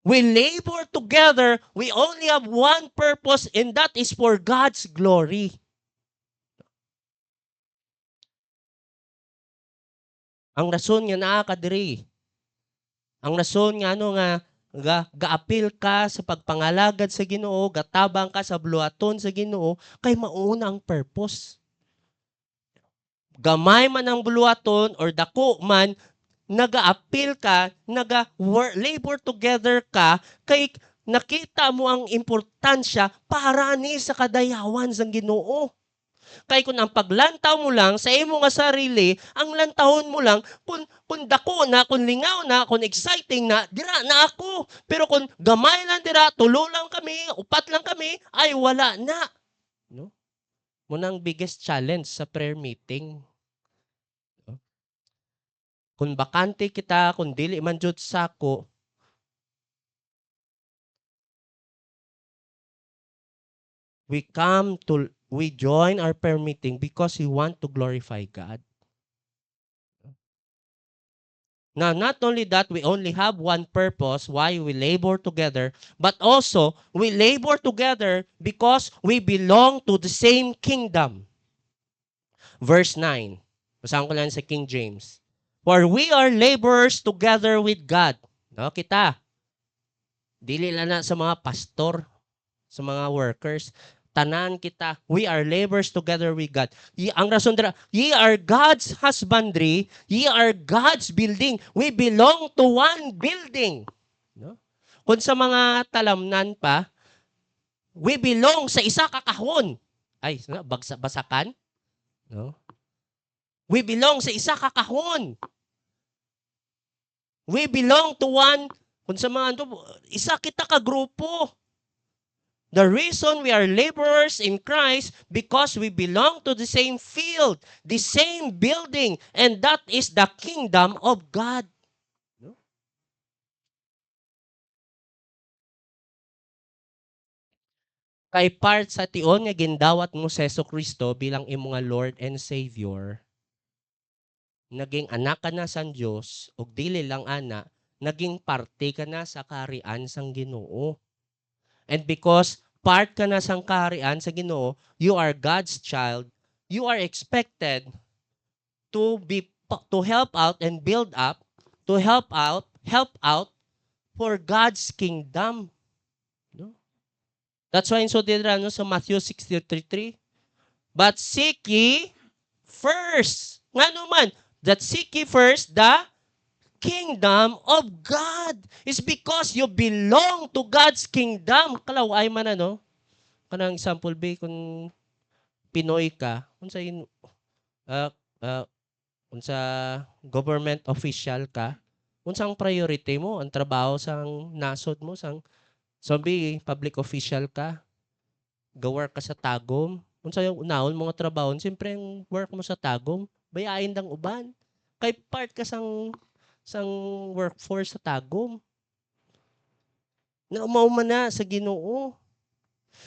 We labor together. We only have one purpose, and that is for God's glory. Ang rason nga naa ka diri. Ang rason nga gaapil ka sa pagpangalagad sa Ginoo, gatabang ka sa buluhaton sa Ginoo, kay mauna ang purpose. Gamay man ang buluhaton or dako man, nag-appeal ka, labor together ka, kay nakita mo ang importansya para ni sa kadayawan sang Ginoo. Kay kung ang paglantaw mo lang sa imo nga sarili, ang lantahon mo lang kung dako na, kung lingaw na, kung exciting na, dira na ako. Pero kung gamay lang dira, tulo lang kami, upat lang kami, ay wala na. No? Muna ang biggest challenge sa prayer meeting. Kung bakante kita, kung dili man jud sako, we join our prayer meeting because we want to glorify God. Now, not only that, we only have one purpose why we labor together, but also we labor together because we belong to the same kingdom. Verse 9. Basahan ko lang sa King James. For we are laborers together with God. No, kita. Dili lang na sa mga pastor, sa mga workers. Tanan kita. We are laborers together with God. Ang rason dira, ye are God's husbandry, ye are God's building. We belong to one building. No? Kung sa mga talamnan pa, we belong sa isa ka kahon. Ay, basakan. No? We belong sa isa ka kahon. We belong to one, kung sa mga isa kita ka grupo. The reason we are laborers in Christ because we belong to the same field, the same building, and that is the kingdom of God. No? Kay part sa tion nga gindawat mo sa Jesucristo bilang imo nga Lord and Savior, naging anak ka na sa Diyos, o dili lang ana, naging parte ka na sa kaharian sang Ginoo. And because part ka na sang kaharian sa Ginoo, you are God's child, you are expected to help out and build up, to help out for God's kingdom. No? That's why in sa Matthew 6:33, but seek ye first. Nga naman, that seek ye first the kingdom of God. It's because you belong to God's kingdom. Kalaway man kanang example be kung Pinoy ka, kung sa government official ka, unsang priority mo ang trabaho sang nasod mo sang sabi public official ka. Ga-work ka sa tagom. Unsa yung unahon mga trabaho, siyempre ang work mo sa tagom, bayain dang uban. Kay part ka sang workforce sa tagom. Na umauma na sa Ginoo.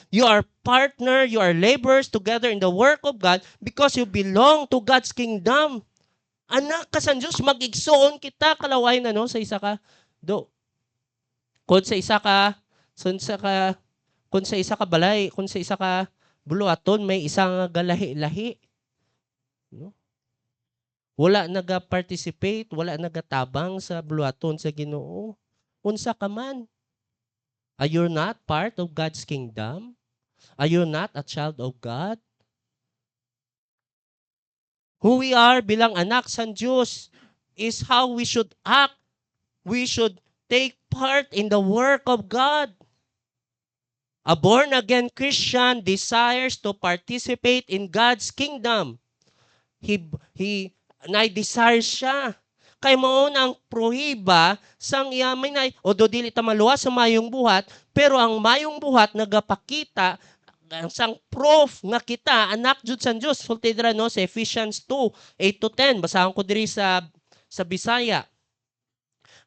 You are partner, you are laborers together in the work of God because you belong to God's kingdom. Anak ka sa Diyos, mag-igsoon kita kalaway na no sa isa ka do. Kung sa isa ka, kung sa isa ka balay, kung sa isa ka buluaton, may isang galahi-lahi. No? Wala naga-participate, wala nagatabang sa buluaton sa Ginoo. Unsa ka man. Are you not part of God's kingdom? Are you not a child of God? Who we are bilang anak sa Diyos is how we should act. We should take part in the work of God. A born-again Christian desires to participate in God's kingdom. Desire siya. Kay mao ang prohiba sang iyamay na o do dili ta maluwas sa mayong buhat, pero ang mayong buhat nagapakita sang proof nga kita anak jud sa Dios. Sulti dira no sa Ephesians 2:8-10. Basahan ko diri sa Bisaya.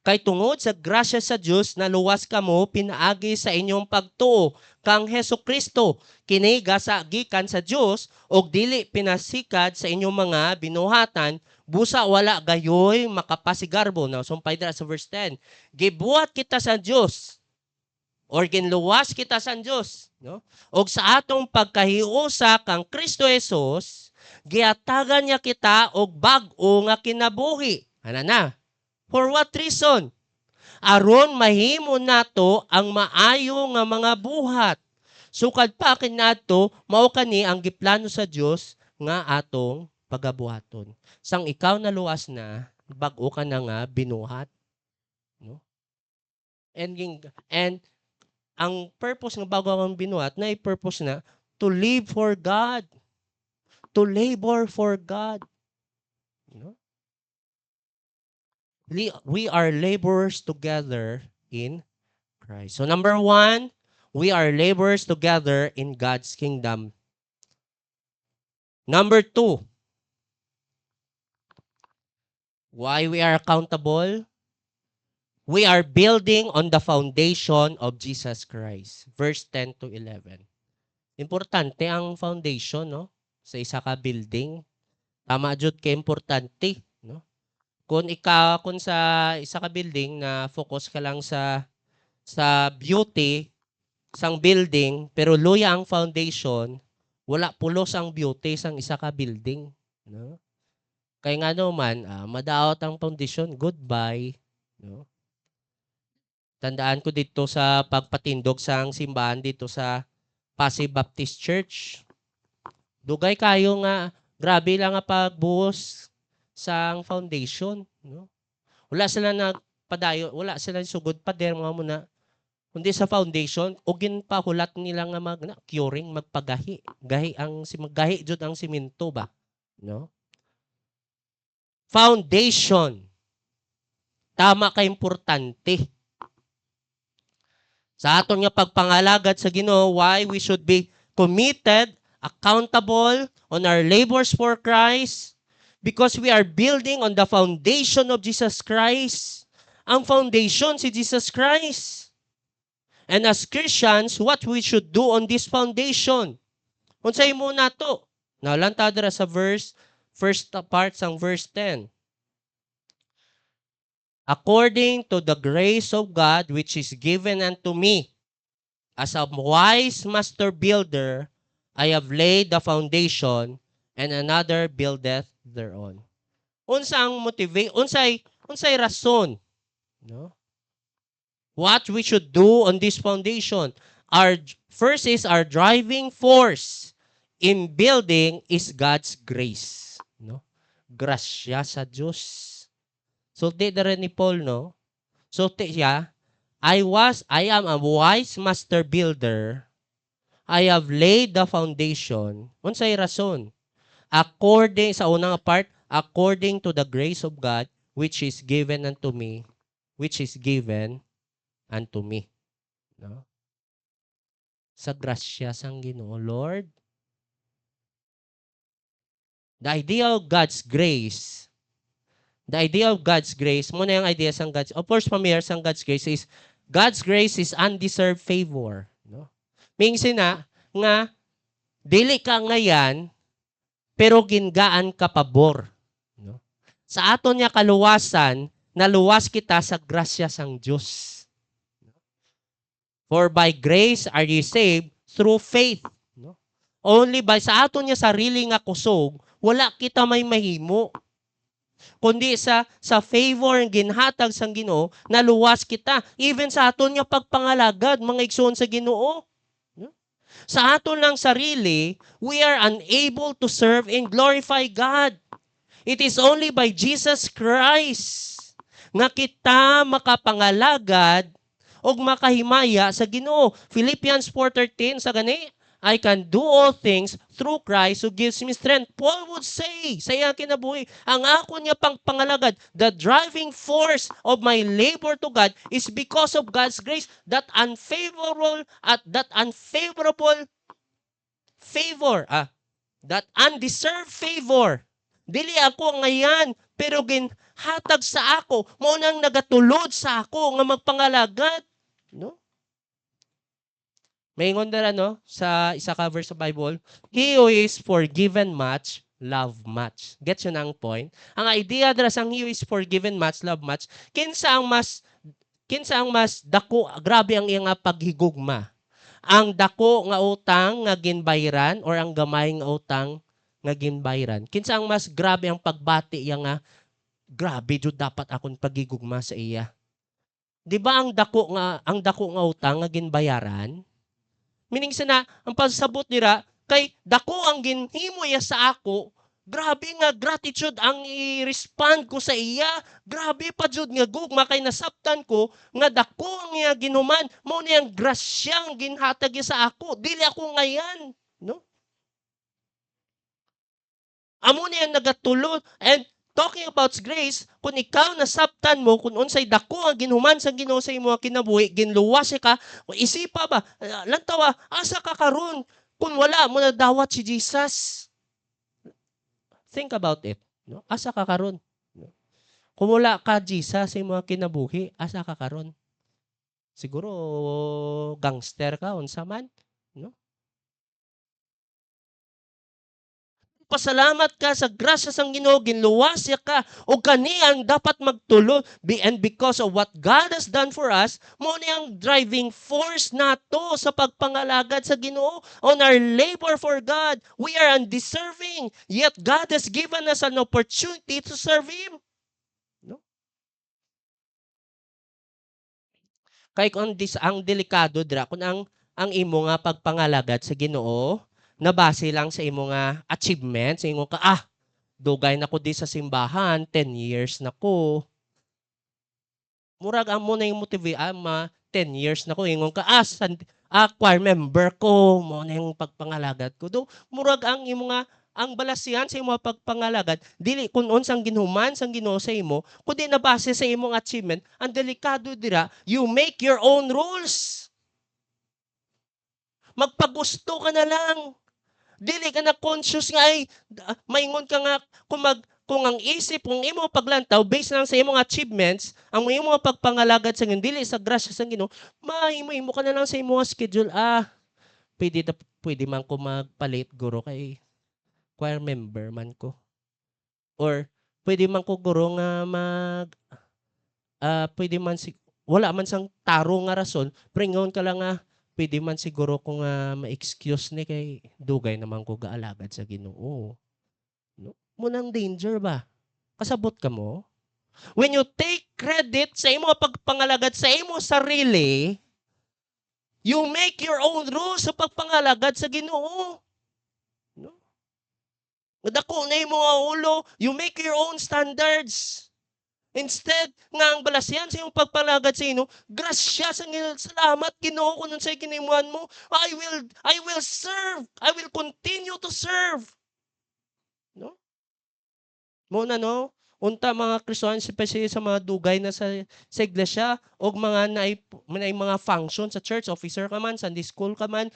Kay tungod sa grasya sa Dios naluwas kamo pinaagi sa inyong pagtuo kang Hesukristo kini gikan sa Dios og dili pinasikad sa inyong mga binuhatan busa wala gayoy makapasigarbo. Now sumpay dira sa verse 10. Gibuhat kita sa Dios or ginluwas kita sa Dios, no? Og sa atong pagkahiusa kang Kristo Jesus giatagan niya kita og bag-o nga kinabuhi. Ana na? For what reason? Aron mahimo nato ang maayo nga mga buhat. Sukad pa kinato mao kani ang giplano sa Dios nga atong pagabuhaton. Sang ikaw naluwas na, bag-o ka na nga binuhat, no? And ang purpose ng bago kang binuhat na purpose na to live for God. To labor for God. No? We are laborers together in Christ. So number 1, we are laborers together in God's kingdom. Number 2, why we are accountable? We are building on the foundation of Jesus Christ. Verse 10-11. Importante ang foundation, no? Sa isa ka building. Tama jud kay importante, no? Kung sa isa ka building na focus ka lang sa beauty sang building pero luya ang foundation, wala pulos ang beauty sang isa ka building, no? Kay nga naman madaot ang foundation, goodbye, no? Tandaan ko dito sa pagpatindog sang simbahan dito sa Pasig Baptist Church. Dugay kayo nga grabe lang nga pagbuhos sang foundation, no? Wala sila nagpadayo, wala sila sugod pader mga muna. Kundi sa foundation, o ginpahulat nila nga curing, magpagahi. Maggahi jud ang simento ba, no? Foundation. Tama ka importante. Sa aton nga pagpangalagad sa Ginoo, why we should be committed, accountable on our labors for Christ. Because we are building on the foundation of Jesus Christ. Ang foundation si Jesus Christ. And as Christians, what we should do on this foundation? Unsay muna to? Nalanta dira sa first part sang verse 10. According to the grace of God which is given unto me, as a wise master builder, I have laid the foundation, and another buildeth thereon. Unsang unsay rason, no? What we should do on this foundation. First is our driving force in building is God's grace, no? Grasya sa Dios. Sulti dere ni Paul, no? Sulti siya, I am a wise master builder. I have laid the foundation. Unsay rason? According sa unang part, according to the grace of God which is given unto me, no? sa grasya sang Ginoo, Lord. The idea of God's grace, muna yung idea sang God's, of course, familiar sang God's grace is undeserved favor. No? Mingsin na, nga, dili ka ngayan, pero gingaan ka pabor. No? Sa aton niya kaluwasan, naluwas kita sa grasya sang Diyos. For by grace are ye saved through faith. No? Only by sa aton niya sarili nga kusog, wala kita may mahimo. Kundi sa favor ng ginhatag sang Ginoo, naluwas kita. Even sa aton niya pagpangalagad, mga igsoon sa Ginoo. No? Sa aton lang sarili, we are unable to serve and glorify God. It is only by Jesus Christ nga kita makapangalagad o makahimaya sa Ginoo. Philippians 4:13 sa gani, I can do all things through Christ who gives me strength. Paul would say, sa iyang kinabuhi, ang ako niya pang pangalagad, the driving force of my labor to God is because of God's grace, that unfavorable favor, that undeserved favor. Dili ako ngayon, pero ginhatag sa ako, mo nang nagatulod sa ako nga magpangalagad. No? Maingon dala no sa isa ka verse sa Bible, he who is forgiven much, love much. Gets yun ang point? Ang idea dala sang he who is forgiven much, love much, kinsa ang mas dako, grabe ang iyang paghigugma. Ang dako nga utang nga ginbayran or ang gamay nga utang nga ginbayran. Kinsa ang mas grabe ang pagbati iya nga grabe jud dapat akong paghigugma sa iya. Di ba ang dako nga utang nga ginbayaran? Meaning sana, ang pagsabot nila, kay dako ang ginhimo iya sa ako, grabe nga gratitude ang i-respond ko sa iya. Grabe pa jud nga gugma kay nasabtan ko nga dako ang iya ginuman, mao niyang grasyang ginhatag iya sa ako. Dili ako ngayan, no? Amo niyang nagatulod. And talking about grace, kung ikaw nasabtan mo, kung unsay dako ang ginuman sa Ginoo sa imo kinabuhi, ginluwas ka, isipa ba, lantawa, asa ka karon kung wala mo na dawat si Jesus? Think about it. No? Asa ka karon? No? Kung wala ka Jesus sa imo kinabuhi, asa ka karon? Siguro gangster ka unsa man, no? Pasalamat ka sa grasya sang Ginoo, ginluwasya ka o kani ang dapat magtulo, and because of what God has done for us, mo ni ang driving force nato sa pagpangalagad sa Ginoo on our labor for God. We are undeserving, yet God has given us an opportunity to serve Him. No? Kay kung ang delikado dira kung ang imo nga pagpangalagad sa Ginoo nabase lang sa imo nga achievements, sa imo ka, dugay na ko di sa simbahan, 10 years na ko. Murag amo na yung 10 years na ko, ingon ka, choir member ko, mo na yung pagpangalagad ko. Do, murag ang imo nga, ang balasihan sa imo pagpangalagad, dili kun unsang ginuman sang Ginoo sa imo, kundi nabase sa imong achievement, ang delikado dira, you make your own rules. Magpagusto ka na lang. Dili ka na conscious nga maingon ka nga kung ang isip kung imo paglantaw based lang sa imong achievements, ang imo pagpangalagad sa Ginoo dili sa grasya sa Ginoo, mahimo ka na lang sa imong schedule. Pwede man ko magpalit guro kay choir member man ko. Or pwede man ko guro nga pwede man wala man sang taro nga rason, pringon ka lang pwede man siguro kung ma-excuse ni kay dugay naman ko gaalagad sa Ginoo. No? Munang danger ba? Kasabot ka mo? When you take credit sa imo pagpangalagad sa imo sarili, you make your own rules sa pagpangalagad sa Ginoo. No? Dako na imo nga ulo, you make your own standards. Instead, nga ang balasyan sa iyong pagpalagad sa ino, grasya sa Ginoo, salamat Ginoo kung sa ginimuan mo. I will serve. I will continue to serve. No? Muna no, unta mga Kristohan, especially sa mga dugay na sa iglesia, o mga naay mga function sa church, officer ka man, Sunday school ka man,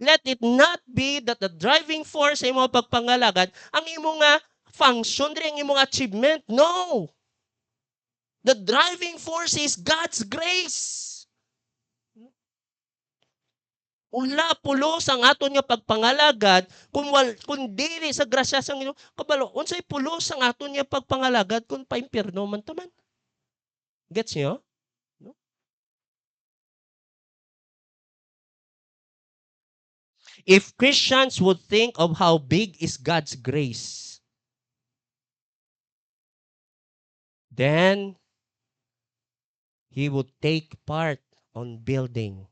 let it not be that the driving force sa imong pagpangalagad, ang imong nga function, diri ang imong achievement. No! The driving force is God's grace. Wala pulos ang aton nga pagpangalagad kung dili sa grasya sang Ginoo. Kabalo, unsay pulos ang aton nga pagpangalagad kung paimpierno man taman. Gets niyo? No? If Christians would think of how big is God's grace, then He would take part on building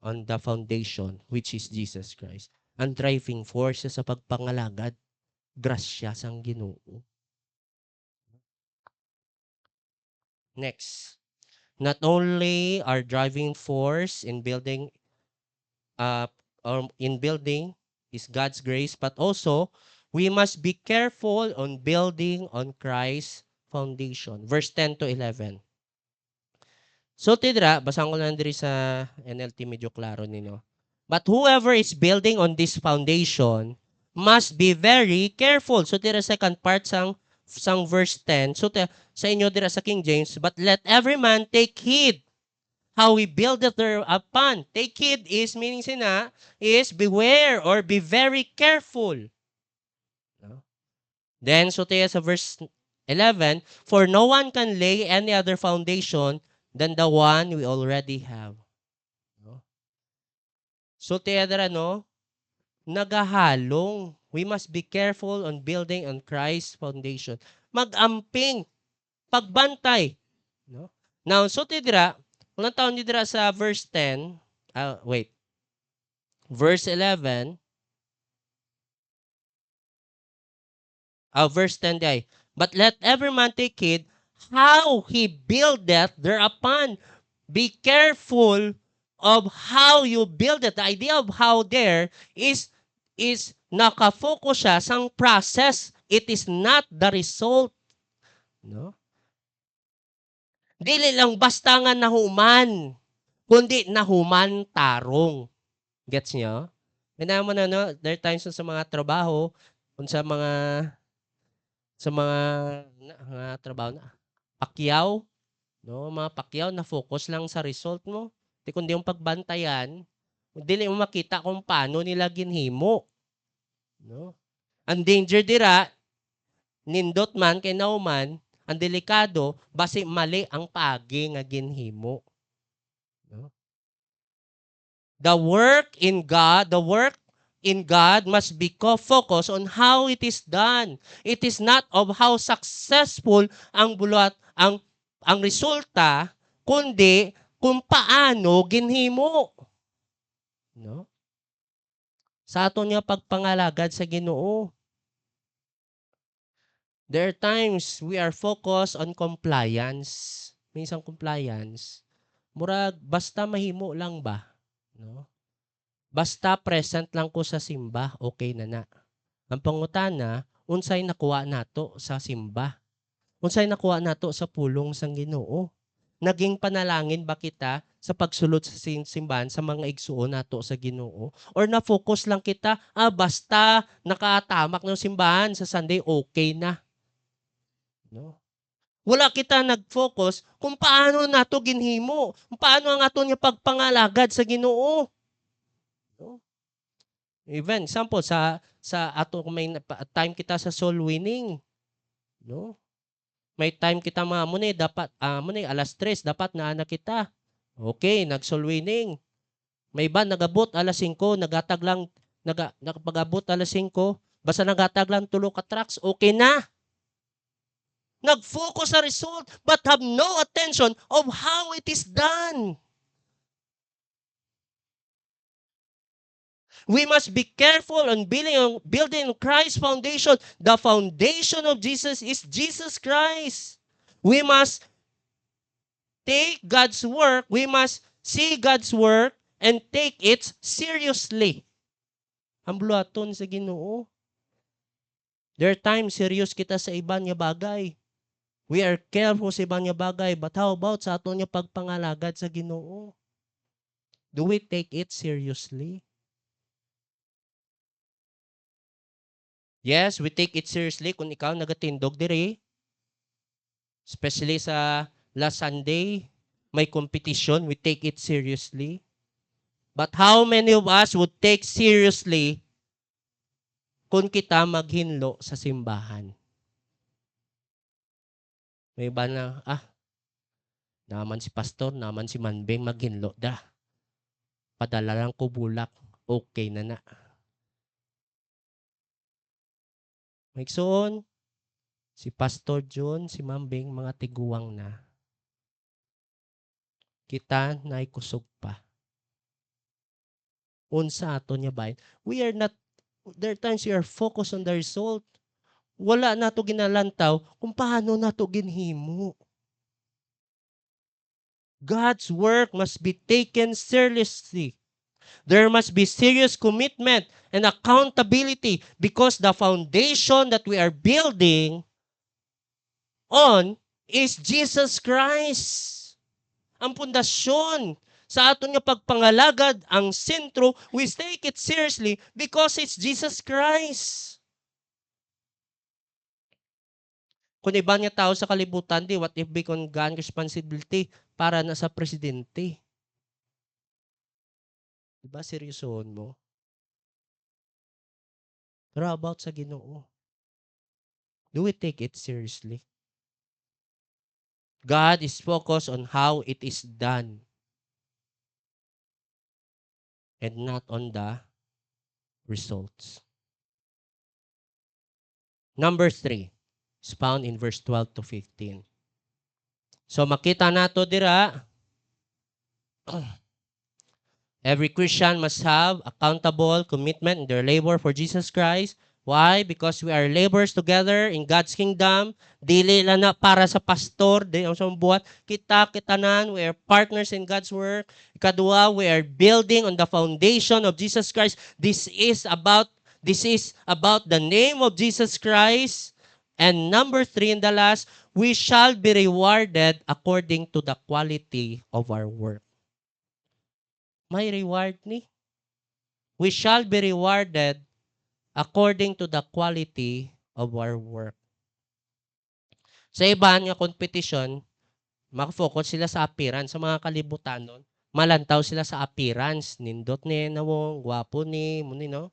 on the foundation, which is Jesus Christ. Ang driving force sa pagpangalagad, grasya sang Ginoo. Next, not only our driving force in building is God's grace, but also we must be careful on building on Christ's foundation. Verse 10 to 11. So tidra, basahan ko lang diri sa NLT, medyo klaro ninyo. But whoever is building on this foundation must be very careful. So tidra second part sang verse 10. So sa inyo dira sa King James, but let every man take heed how he buildeth thereupon. Take heed is meaning is beware or be very careful. No? Then so tayo sa verse 11, for no one can lay any other foundation than the one we already have. No? So tiyadara, no? Nagahalong. We must be careful on building on Christ's foundation. Mag-amping. Pagbantay. No? Now, so tiyadara, walang taon tiyadara sa verse 10. Verse 11. Verse 10 day. But let every man take heed how he buildeth thereupon. Be careful of how you build it. The idea of how there is nakafocus siya sa process. It is not the result. No? Dili lang basta nga nahuman, kundi nahuman tarong. Gets niyo? Kaya mo na, no? There are times sa mga trabaho, sa mga trabaho na pakyaw, no, mga pakyaw na focus lang sa result mo. Di kundi yung pagbantayan, dili mo makita kung paano nila ginhimo. No? Ang danger dira, nindot man kay nauman, ang delikado, basi mali ang pagi nga ginhimo. No? The work in God must be focused on how it is done. It is not of how successful ang bulat, ang resulta, kundi kung paano ginhimo. No? Sa aton nga pagpangalagad sa Ginoo. There are times we are focused on compliance. Minsan compliance, murag basta mahimo lang ba? No? Basta present lang ko sa simba, okay na. Ang pangutana, unsay nakuha nato sa simba? Unsay nakuha nato sa pulong sang Ginoo? Naging panalangin ba kita sa pagsulod sa simbahan sa mga igsuon nato sa Ginoo? Or na-focus lang kita, basta nakatamak ng simbahan sa Sunday, okay na. No? Wala kita nag-focus kung paano nato ginhimo, kung paano ang aton nga pagpangalagad sa Ginoo. No? Even example sa ato may time kita sa soul winning. No? May time kita dapat alas 3 dapat na anak kita. Okay, nag-soul winning. May iba nagabot alas 5, nagatag lang nagpag-abot alas 5, basta nagatag lang 3 ka tracks, okay na. Nag-focus sa result but have no attention of how it is done. We must be careful on building on Christ's foundation. The foundation of Jesus is Jesus Christ. We must take God's work. We must see God's work and take it seriously. Ang bulaton sa Ginoo. There are times serious kita sa iban nga bagay. We are careful sa iban nga bagay, but how about sa aton nga pagpangalagad sa Ginoo? Do we take it seriously? Yes, we take it seriously kung ikaw nagatindog diri. Especially sa last Sunday, may competition, we take it seriously. But how many of us would take seriously kung kita maghinlo sa simbahan? May iba na, naman si pastor, naman si manbeng maghinlo da. Padala lang ko bulak, okay na. Maigsoon, si Pastor John, si Mambing, mga tiguwang na. Kita na kusog pa. Unsa ato niya ba? We are not, there are times we are focused on the result. Wala na to ginalantaw kung paano na to ginhimo. God's work must be taken seriously. There must be serious commitment and accountability because the foundation that we are building on is Jesus Christ. Ang pundasyon sa aton nga pagpangalagad, ang sentro, we take it seriously because it's Jesus Christ. Kung iba niya tao sa kalibutan, what if we can gain responsibility para na sa presidente? Diba, seryosohon mo? Pero about sa Ginoo? Do we take it seriously? God is focused on how it is done and not on the results. Number 3 is found in verse 12 to 15. So makita nato dira, every Christian must have accountable commitment in their labor for Jesus Christ. Why? Because we are laborers together in God's kingdom. Dili lang na para sa pastor, di ang buhat. Kita-kitanan, we are partners in God's work. Ikadua, we are building on the foundation of Jesus Christ. This is about the name of Jesus Christ. And number 3 and the last, we shall be rewarded according to the quality of our work. May reward ni. We shall be rewarded according to the quality of our work. Sa iban nga competition, makafocus sila sa appearance. Sa mga kalibutanon, malantaw sila sa appearance. Nindot ni nawong, gwapo ni, muni no?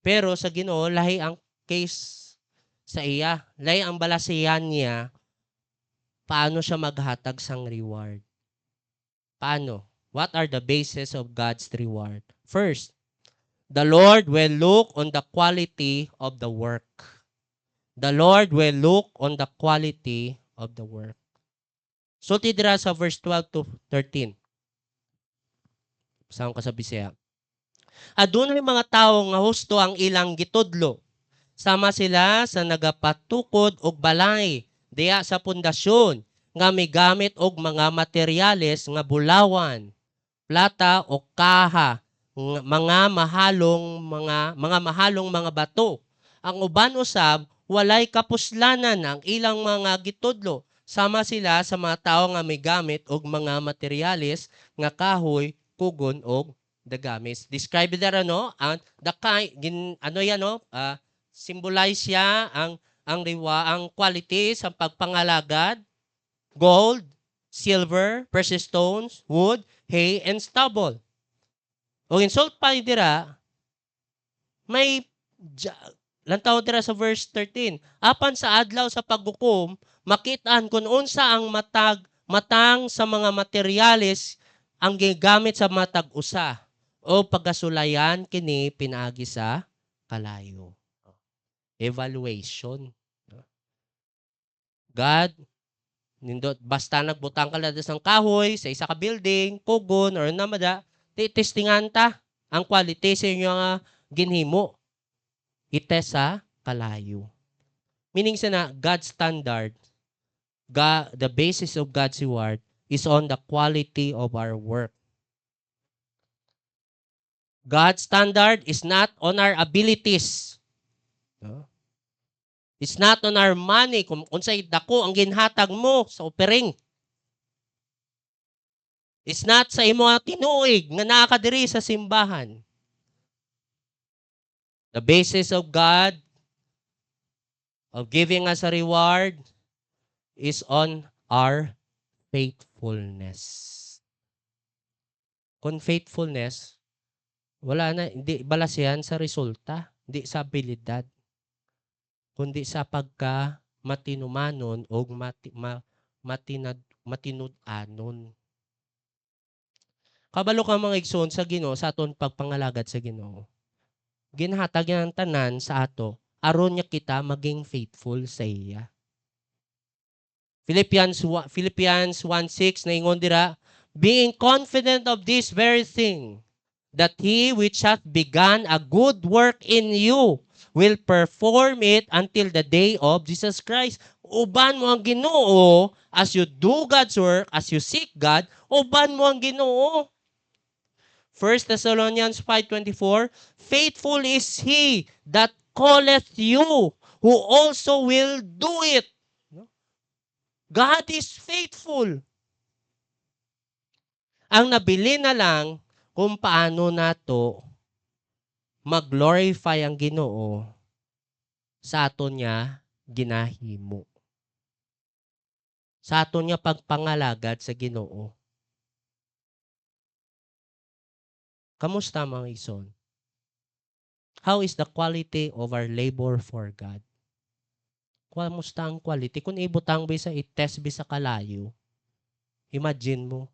Pero sa Ginoo, lahi ang case sa iya. Lahi ang balasihan niya, paano siya maghatag sang reward. Paano? What are the basis of God's reward? First, the Lord will look on the quality of the work. The Lord will look on the quality of the work. So, tidira sa verse 12 to 13. Saan ka sa Bisaya? Adunay mga tao nga husto ang ilang gitudlo. Sama sila sa nagapatukod og balay diya sa pundasyon nga migamit og mga materyales nga bulawan, plata o kaha, mga mahalong mga bato. Ang uban usab walay kapuslanan ang ilang mga gitudlo. Sama sila sa mga tao nga migamit og mga materyales nga kahoy, kugon og dagamis. Describe there ang symbolize siya ang quality sa pagpangalagad, gold, silver, precious stones, wood, hay, and stubble. O insult pa dira, may lantaw dira sa verse 13. Apan sa adlaw sa paghukom, makitaan kung unsa ang matang sa mga materyales ang gigamit sa matag usa o pagasulayan kini pinaagi sa kalayo. Evaluation. God, nindot basta nagbutang ka lang ng kahoy sa isa ka building, kugon or namada, testingan ta ang quality sa inyo nga ginhimo. Itest sa kalayo. Meaning sa na God's standard, the basis of God's reward is on the quality of our work. God's standard is not on our abilities. No? It's not on our money kung unsay dako ang ginhatag mo sa offering. It's not sa imo nga tinuig nga naa ka diri sa simbahan. The basis of God of giving us a reward is on our faithfulness. Kung faithfulness, wala na, hindi balas yan sa resulta, hindi sa abilidad, kundi sa pagka matinumanon o matinud-anon. Kabalo ka mga igsoon sa Ginoo sa aton pagpangalagad sa Ginoo. Ginhatag yan ang tanan sa ato, aron niya kita maging faithful sa iya. Philippians 1:6 na ingon dira, being confident of this very thing, that he which hath begun a good work in you will perform it until the day of Jesus Christ. Uban mo ang Ginoo as you do God's work, as you seek God, uban mo ang Ginoo. 1 Thessalonians 5:24, faithful is he that calleth you, who also will do it. God is faithful. Ang nabili na lang kung paano nato mag-glorify ang Ginoo sa aton niya ginahimo. Sa aton niya pagpangalagad sa Ginoo. Kamusta mga igsoon? How is the quality of our labor for God? Kamusta ang quality? Kung ibutang bisa i-test bisa kalayo, imagine mo,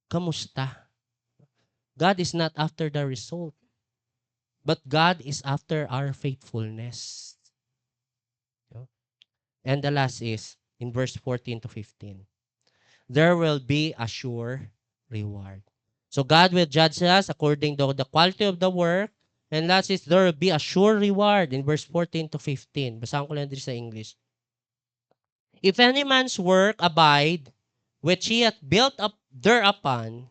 kamusta? God is not after the result, but God is after our faithfulness. And the last is, in verse 14 to 15, there will be a sure reward. So God will judge us according to the quality of the work. And last is, there will be a sure reward in verse 14 to 15. Basahin ko lang dito sa English. If any man's work abide, which he hath built up thereupon,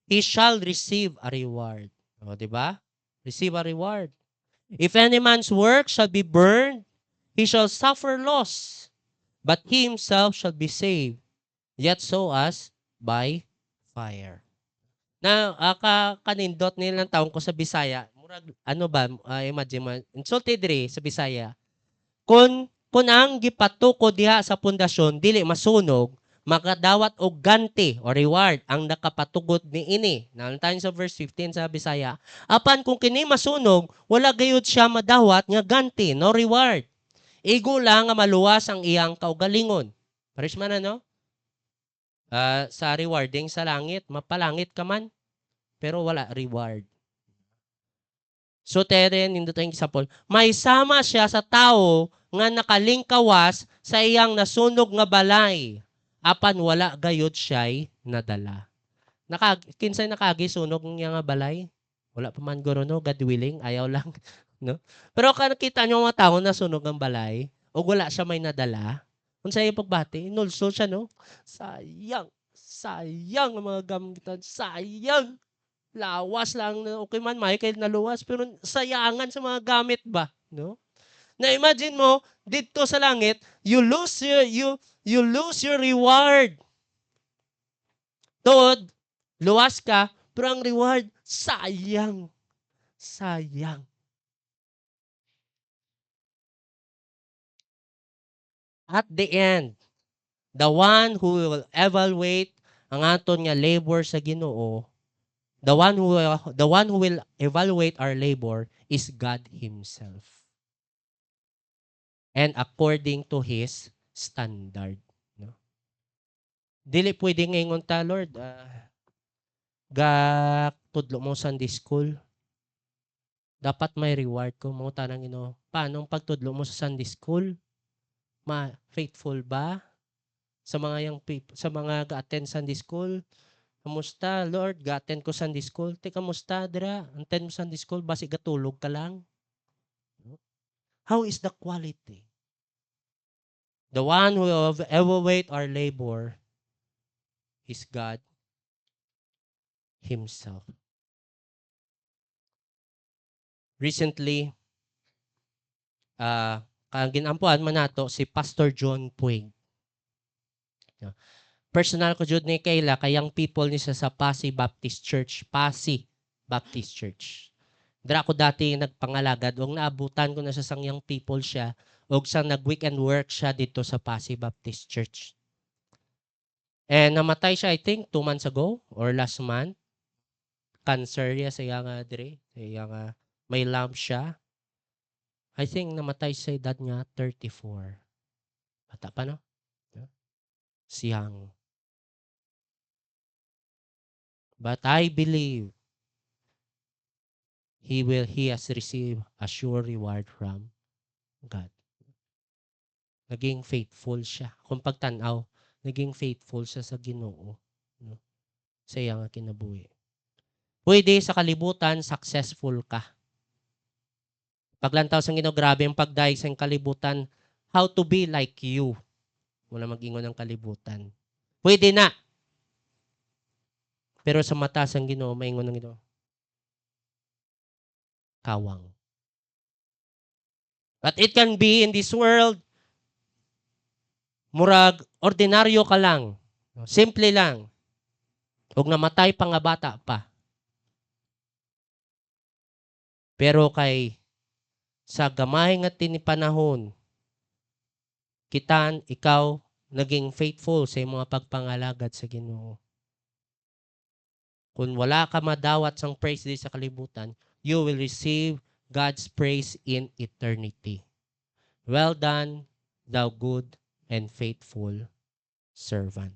he shall receive a reward. O, diba? Receive a reward. If any man's work shall be burned, he shall suffer loss, but he himself shall be saved, yet so as by fire. Na kanindot nilang taon ko sa Bisaya, murag ano ba, imagine mo, insulted diri sa Bisaya. Kun ang gipatuko diha sa pundasyon dili masunog, makadawat og ganti o reward ang nakapatugod niini. Nalantayon sa verse 15 sa Bisaya. Apan kung kini masunog, wala gayud siya madawat nga ganti no reward. Igo lang nga maluwas ang iyang kaugalingon. Pares man ano? Sa rewarding sa langit, mapalangit ka man, pero wala reward. So, teren, nindot ang example, may sama siya sa tao nga nakalingkawas sa iyang nasunog nga balay, apan wala gayud siya'y nadala. Kinsay nakagisunog niya nga balay? Wala pa man guro, no? God willing, ayaw lang. No? Pero nakita niyo mga tao na sunog ang balay, o wala siya may nadala, kung sa'yo pagbati, inulso siya, no? Sayang ang mga gamitan, sayang. Lawas lang, okay man, Michael, naluwas, pero sayangan sa mga gamit ba? No? Na imagine mo, dito sa langit, you lose your reward. Tod, luwas ka, pero ang reward, sayang. Sayang. At the end, the one who will evaluate ang aton nga labor sa Ginoo, the one who will evaluate our labor is God Himself. And according to His standard. No? Dili pwede ngayon ta, Lord, tudlo mo Sunday school. Dapat may reward ko mo tanang paano pagtudlo mo sa Sunday school? Faithful ba sa mga ga-attend Sunday school? Kamusta, Lord? Ga-attend ko Sunday school. Kamusta, dira? Attend mo Sunday school, basi gatulog ka lang. How is the quality? The one who will evaluate our labor is God Himself. Recently, kang ginampuan man nato si Pastor John Puig. Personal ko jud ni Kayla kayang people ni sa Pasig Baptist Church, Pasig Baptist Church. Dira ko dati nagpangalagad, og naabutan ko na sa sangyang people siya, og sa nag-weekend work siya dito sa Pasig Baptist Church. And namatay siya, I think, 2 months ago or last month. Cancer niya sa iya nga dire. Sa iya nga may lump siya. I think namatay sa edad niya 34. Bata pa, no? Siyang. But I believe he has received a sure reward from God. Naging faithful siya. Kung pagtanaw, naging faithful siya sa Ginoo. No? Sa iya nga kinabuhi. Pwede sa kalibutan, successful ka. Paglantaw sa Ginoo, grabe ang pagdaig sa kalibutan, how to be like you. Wala mag-ingon ng kalibutan. Pwede na. Pero sa mata sa Ginoo, maingon ng Ginoo, kawang. But it can be in this world, murag, ordinaryo ka lang. Simple lang. Huwag namatay pa nga bata pa. Pero kay sa gamay nga tinipanahon, kitan, ikaw, naging faithful sa mga pagpangalagad sa Ginoo. Kung wala ka madawat sang praise di sa kalibutan, you will receive God's praise in eternity. Well done, thou good and faithful servant.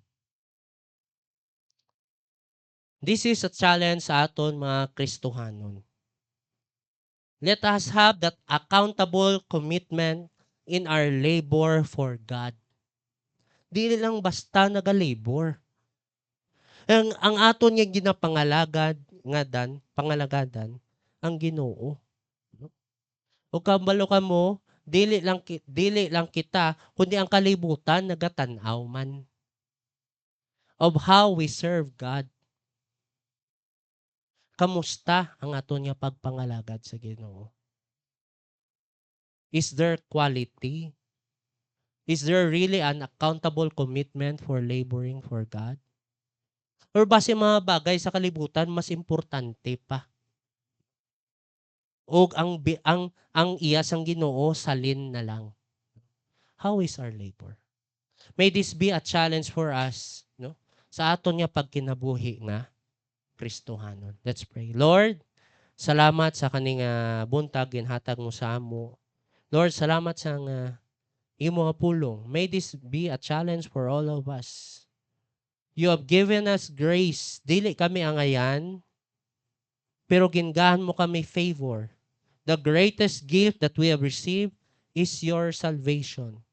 This is a challenge sa aton mga Kristohanon. Let us have that accountable commitment in our labor for God. Dili lang basta naga-labor. Ang aton nga ginapangalagad pangalagadan ang Ginoo. O kabalo ka mo, dili lang kita kundi ang kalibutan nagatan-aw man of how we serve God. Kamusta ang aton nga pagpangalagad sa Ginoo? Is there quality? Is there really an accountable commitment for laboring for God? Or base mga bagay sa kalibutan mas importante pa? O ang iya sang Ginoo salin na lang. How is our labor? May this be a challenge for us, no? Sa aton nga pagkinabuhi nga Kristohanon. Let's pray. Lord, salamat sa kaning buntag ginhatag mo sa amo. Lord, salamat sa imo nga pulong. May this be a challenge for all of us. You have given us grace. Dili kami angayan, pero gingahan mo kami favor. The greatest gift that we have received is your salvation.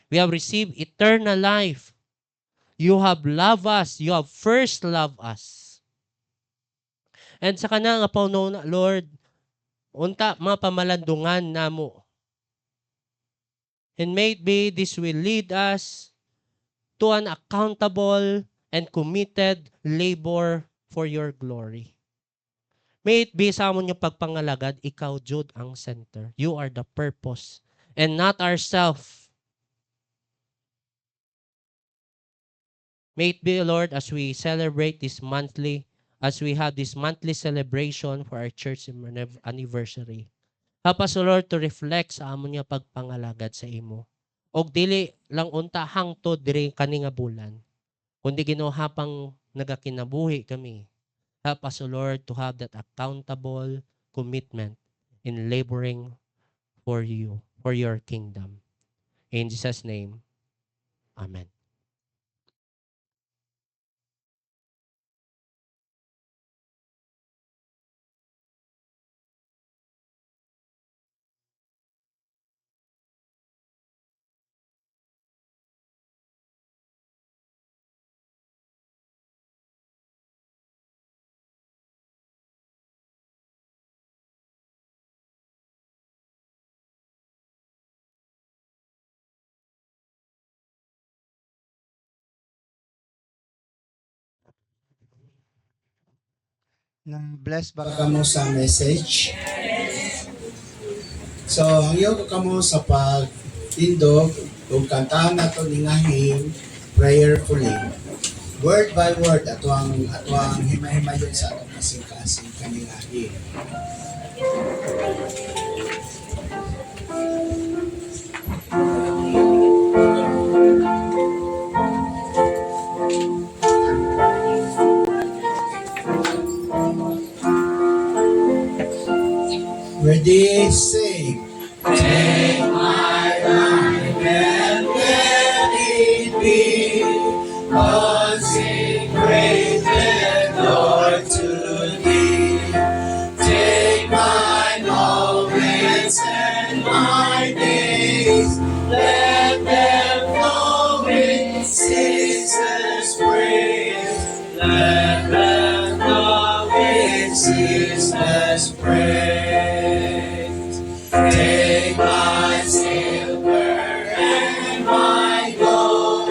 We have received eternal life. You have loved us. You have first loved us. And sa kanang pauno, Lord, unta mga pamalandungan namo. And maybe this will lead us to an accountable and committed labor for your glory. May it be sa amon yung pagpangalagad, ikaw, Jude, ang center. You are the purpose and not ourselves. May it be, Lord, as we celebrate this monthly, as we have this monthly celebration for our church anniversary. Help us, Lord, to reflect sa amon nga pagpangalagad sa imo. Og dili lang unta hangtod diri kani nga bulan. Kundi Ginoo hapang nagakinabuhi kami. Help us, O Lord, to have that accountable commitment in laboring for you, for your kingdom. In Jesus' name, Amen. Nang bless ba ka mo sa message? So, ang iyo kamo sa pagtindog ug kantahan nato ningahin prayerfully. Word by word atwang himay-himayon sa atong kasing-kasing kaningahin. Ready, say. Take my life and let it be consecrated, Lord, to Thee. Take my moments and my days, let them flow in ceaseless praise. Let them flow in ceaseless praise. Take my silver and my gold,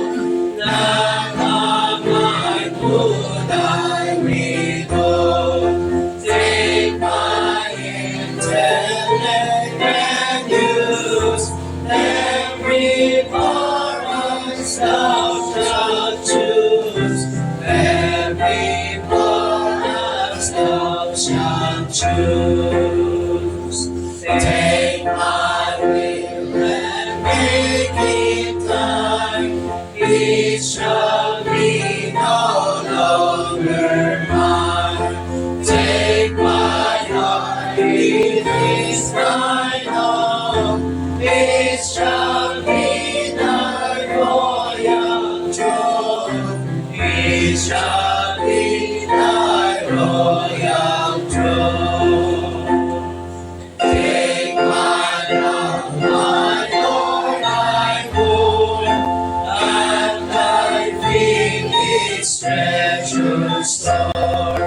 none of my good I withhold. Take my intellect and use every promise thou shalt choose. Every promise thou shalt choose. Take my will and make it thine. It shall be no longer mine. Take my heart, it is thine own. It shall be thy royal throne. It shall be thy royal throne. Take my love, my Lord, I hold, at thy feet its treasure store.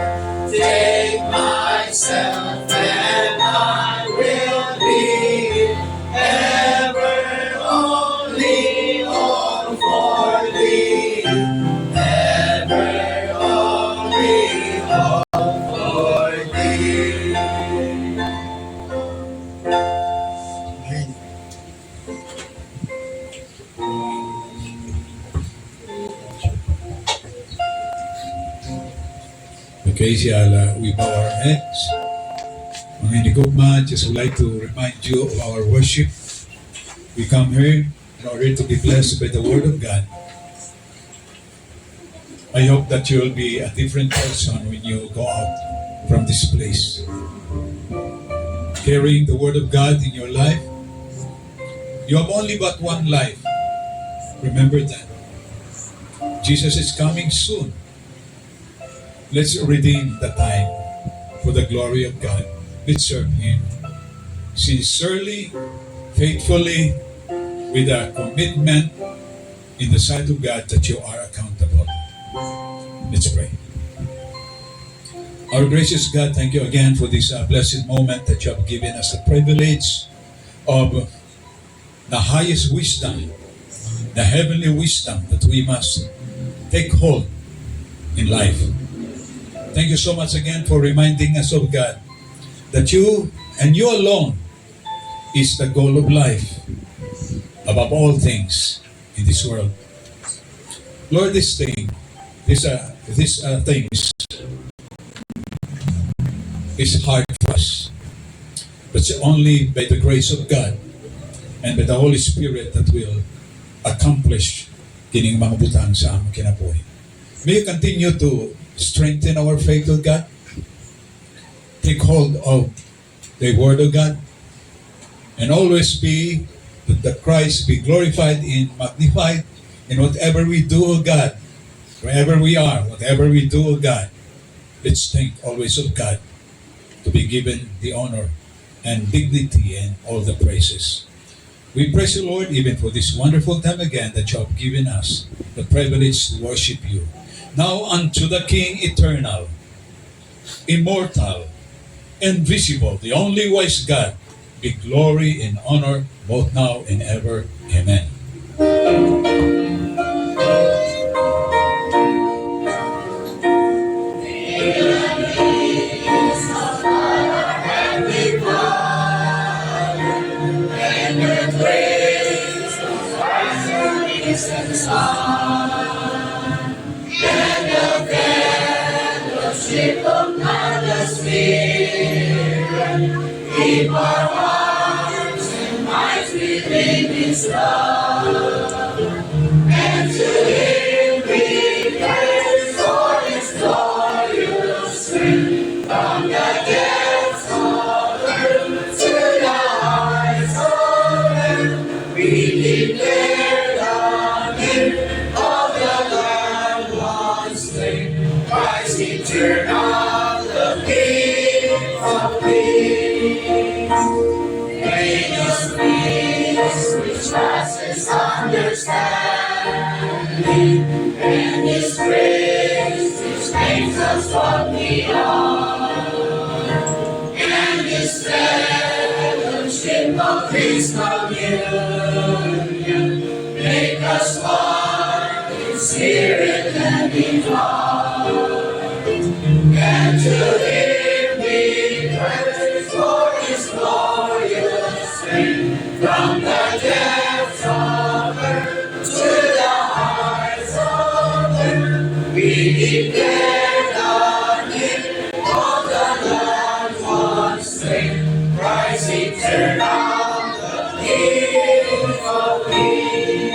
Take myself and I will be ever only all for Thee. Ever only all for Thee. Amen. Okay, we bow our heads. Mga inigugma, just would like to remind you of our worship. We come here in order to be blessed by the Word of God. I hope that you will be a different person when you go out from this place. Carrying the Word of God in your life. You have only but one life. Remember that. Jesus is coming soon. Let's redeem the time for the glory of God. Let's serve Him sincerely, faithfully, with a commitment in the sight of God that you are accountable. Let's pray. Our gracious God, thank you again for this blessed moment that you have given us the privilege of the highest wisdom, the heavenly wisdom that we must take hold in life. Thank you so much again for reminding us of God that you and you alone is the goal of life above all things in this world. Lord, these things is hard for us, but it's only by the grace of God and by the Holy Spirit that will accomplish kining mga butang sa aming kinabuhi. May you continue to strengthen our faith of God. Take hold of the Word of God and always be that Christ be glorified and magnified in whatever we do, O God. Wherever we are, whatever we do, O God, let's think always of God to be given the honor and dignity and all the praises. We praise you, Lord, even for this wonderful time again that you have given us the privilege to worship you. Now unto the King eternal, immortal, invisible, the only wise God, be glory and honor both now and ever. Amen. risen sun, and the fellowship of God the Spirit, keep our hearts and minds within His love, and to Him we praise for His glorious strength from the depths of earth to the heights of heaven. We declare the name of the Lamb once slain, Christ eternal, the King of kings. Reign of peace which passes understanding, and His grace which makes us what we are, and His fellowship of His communion, make us one in spirit and in heart, and to Him we praise for His glorious strength from the depths of earth to the heights of heaven. We declare the name of the Lamb once slain, Christ eternal, the King of kings.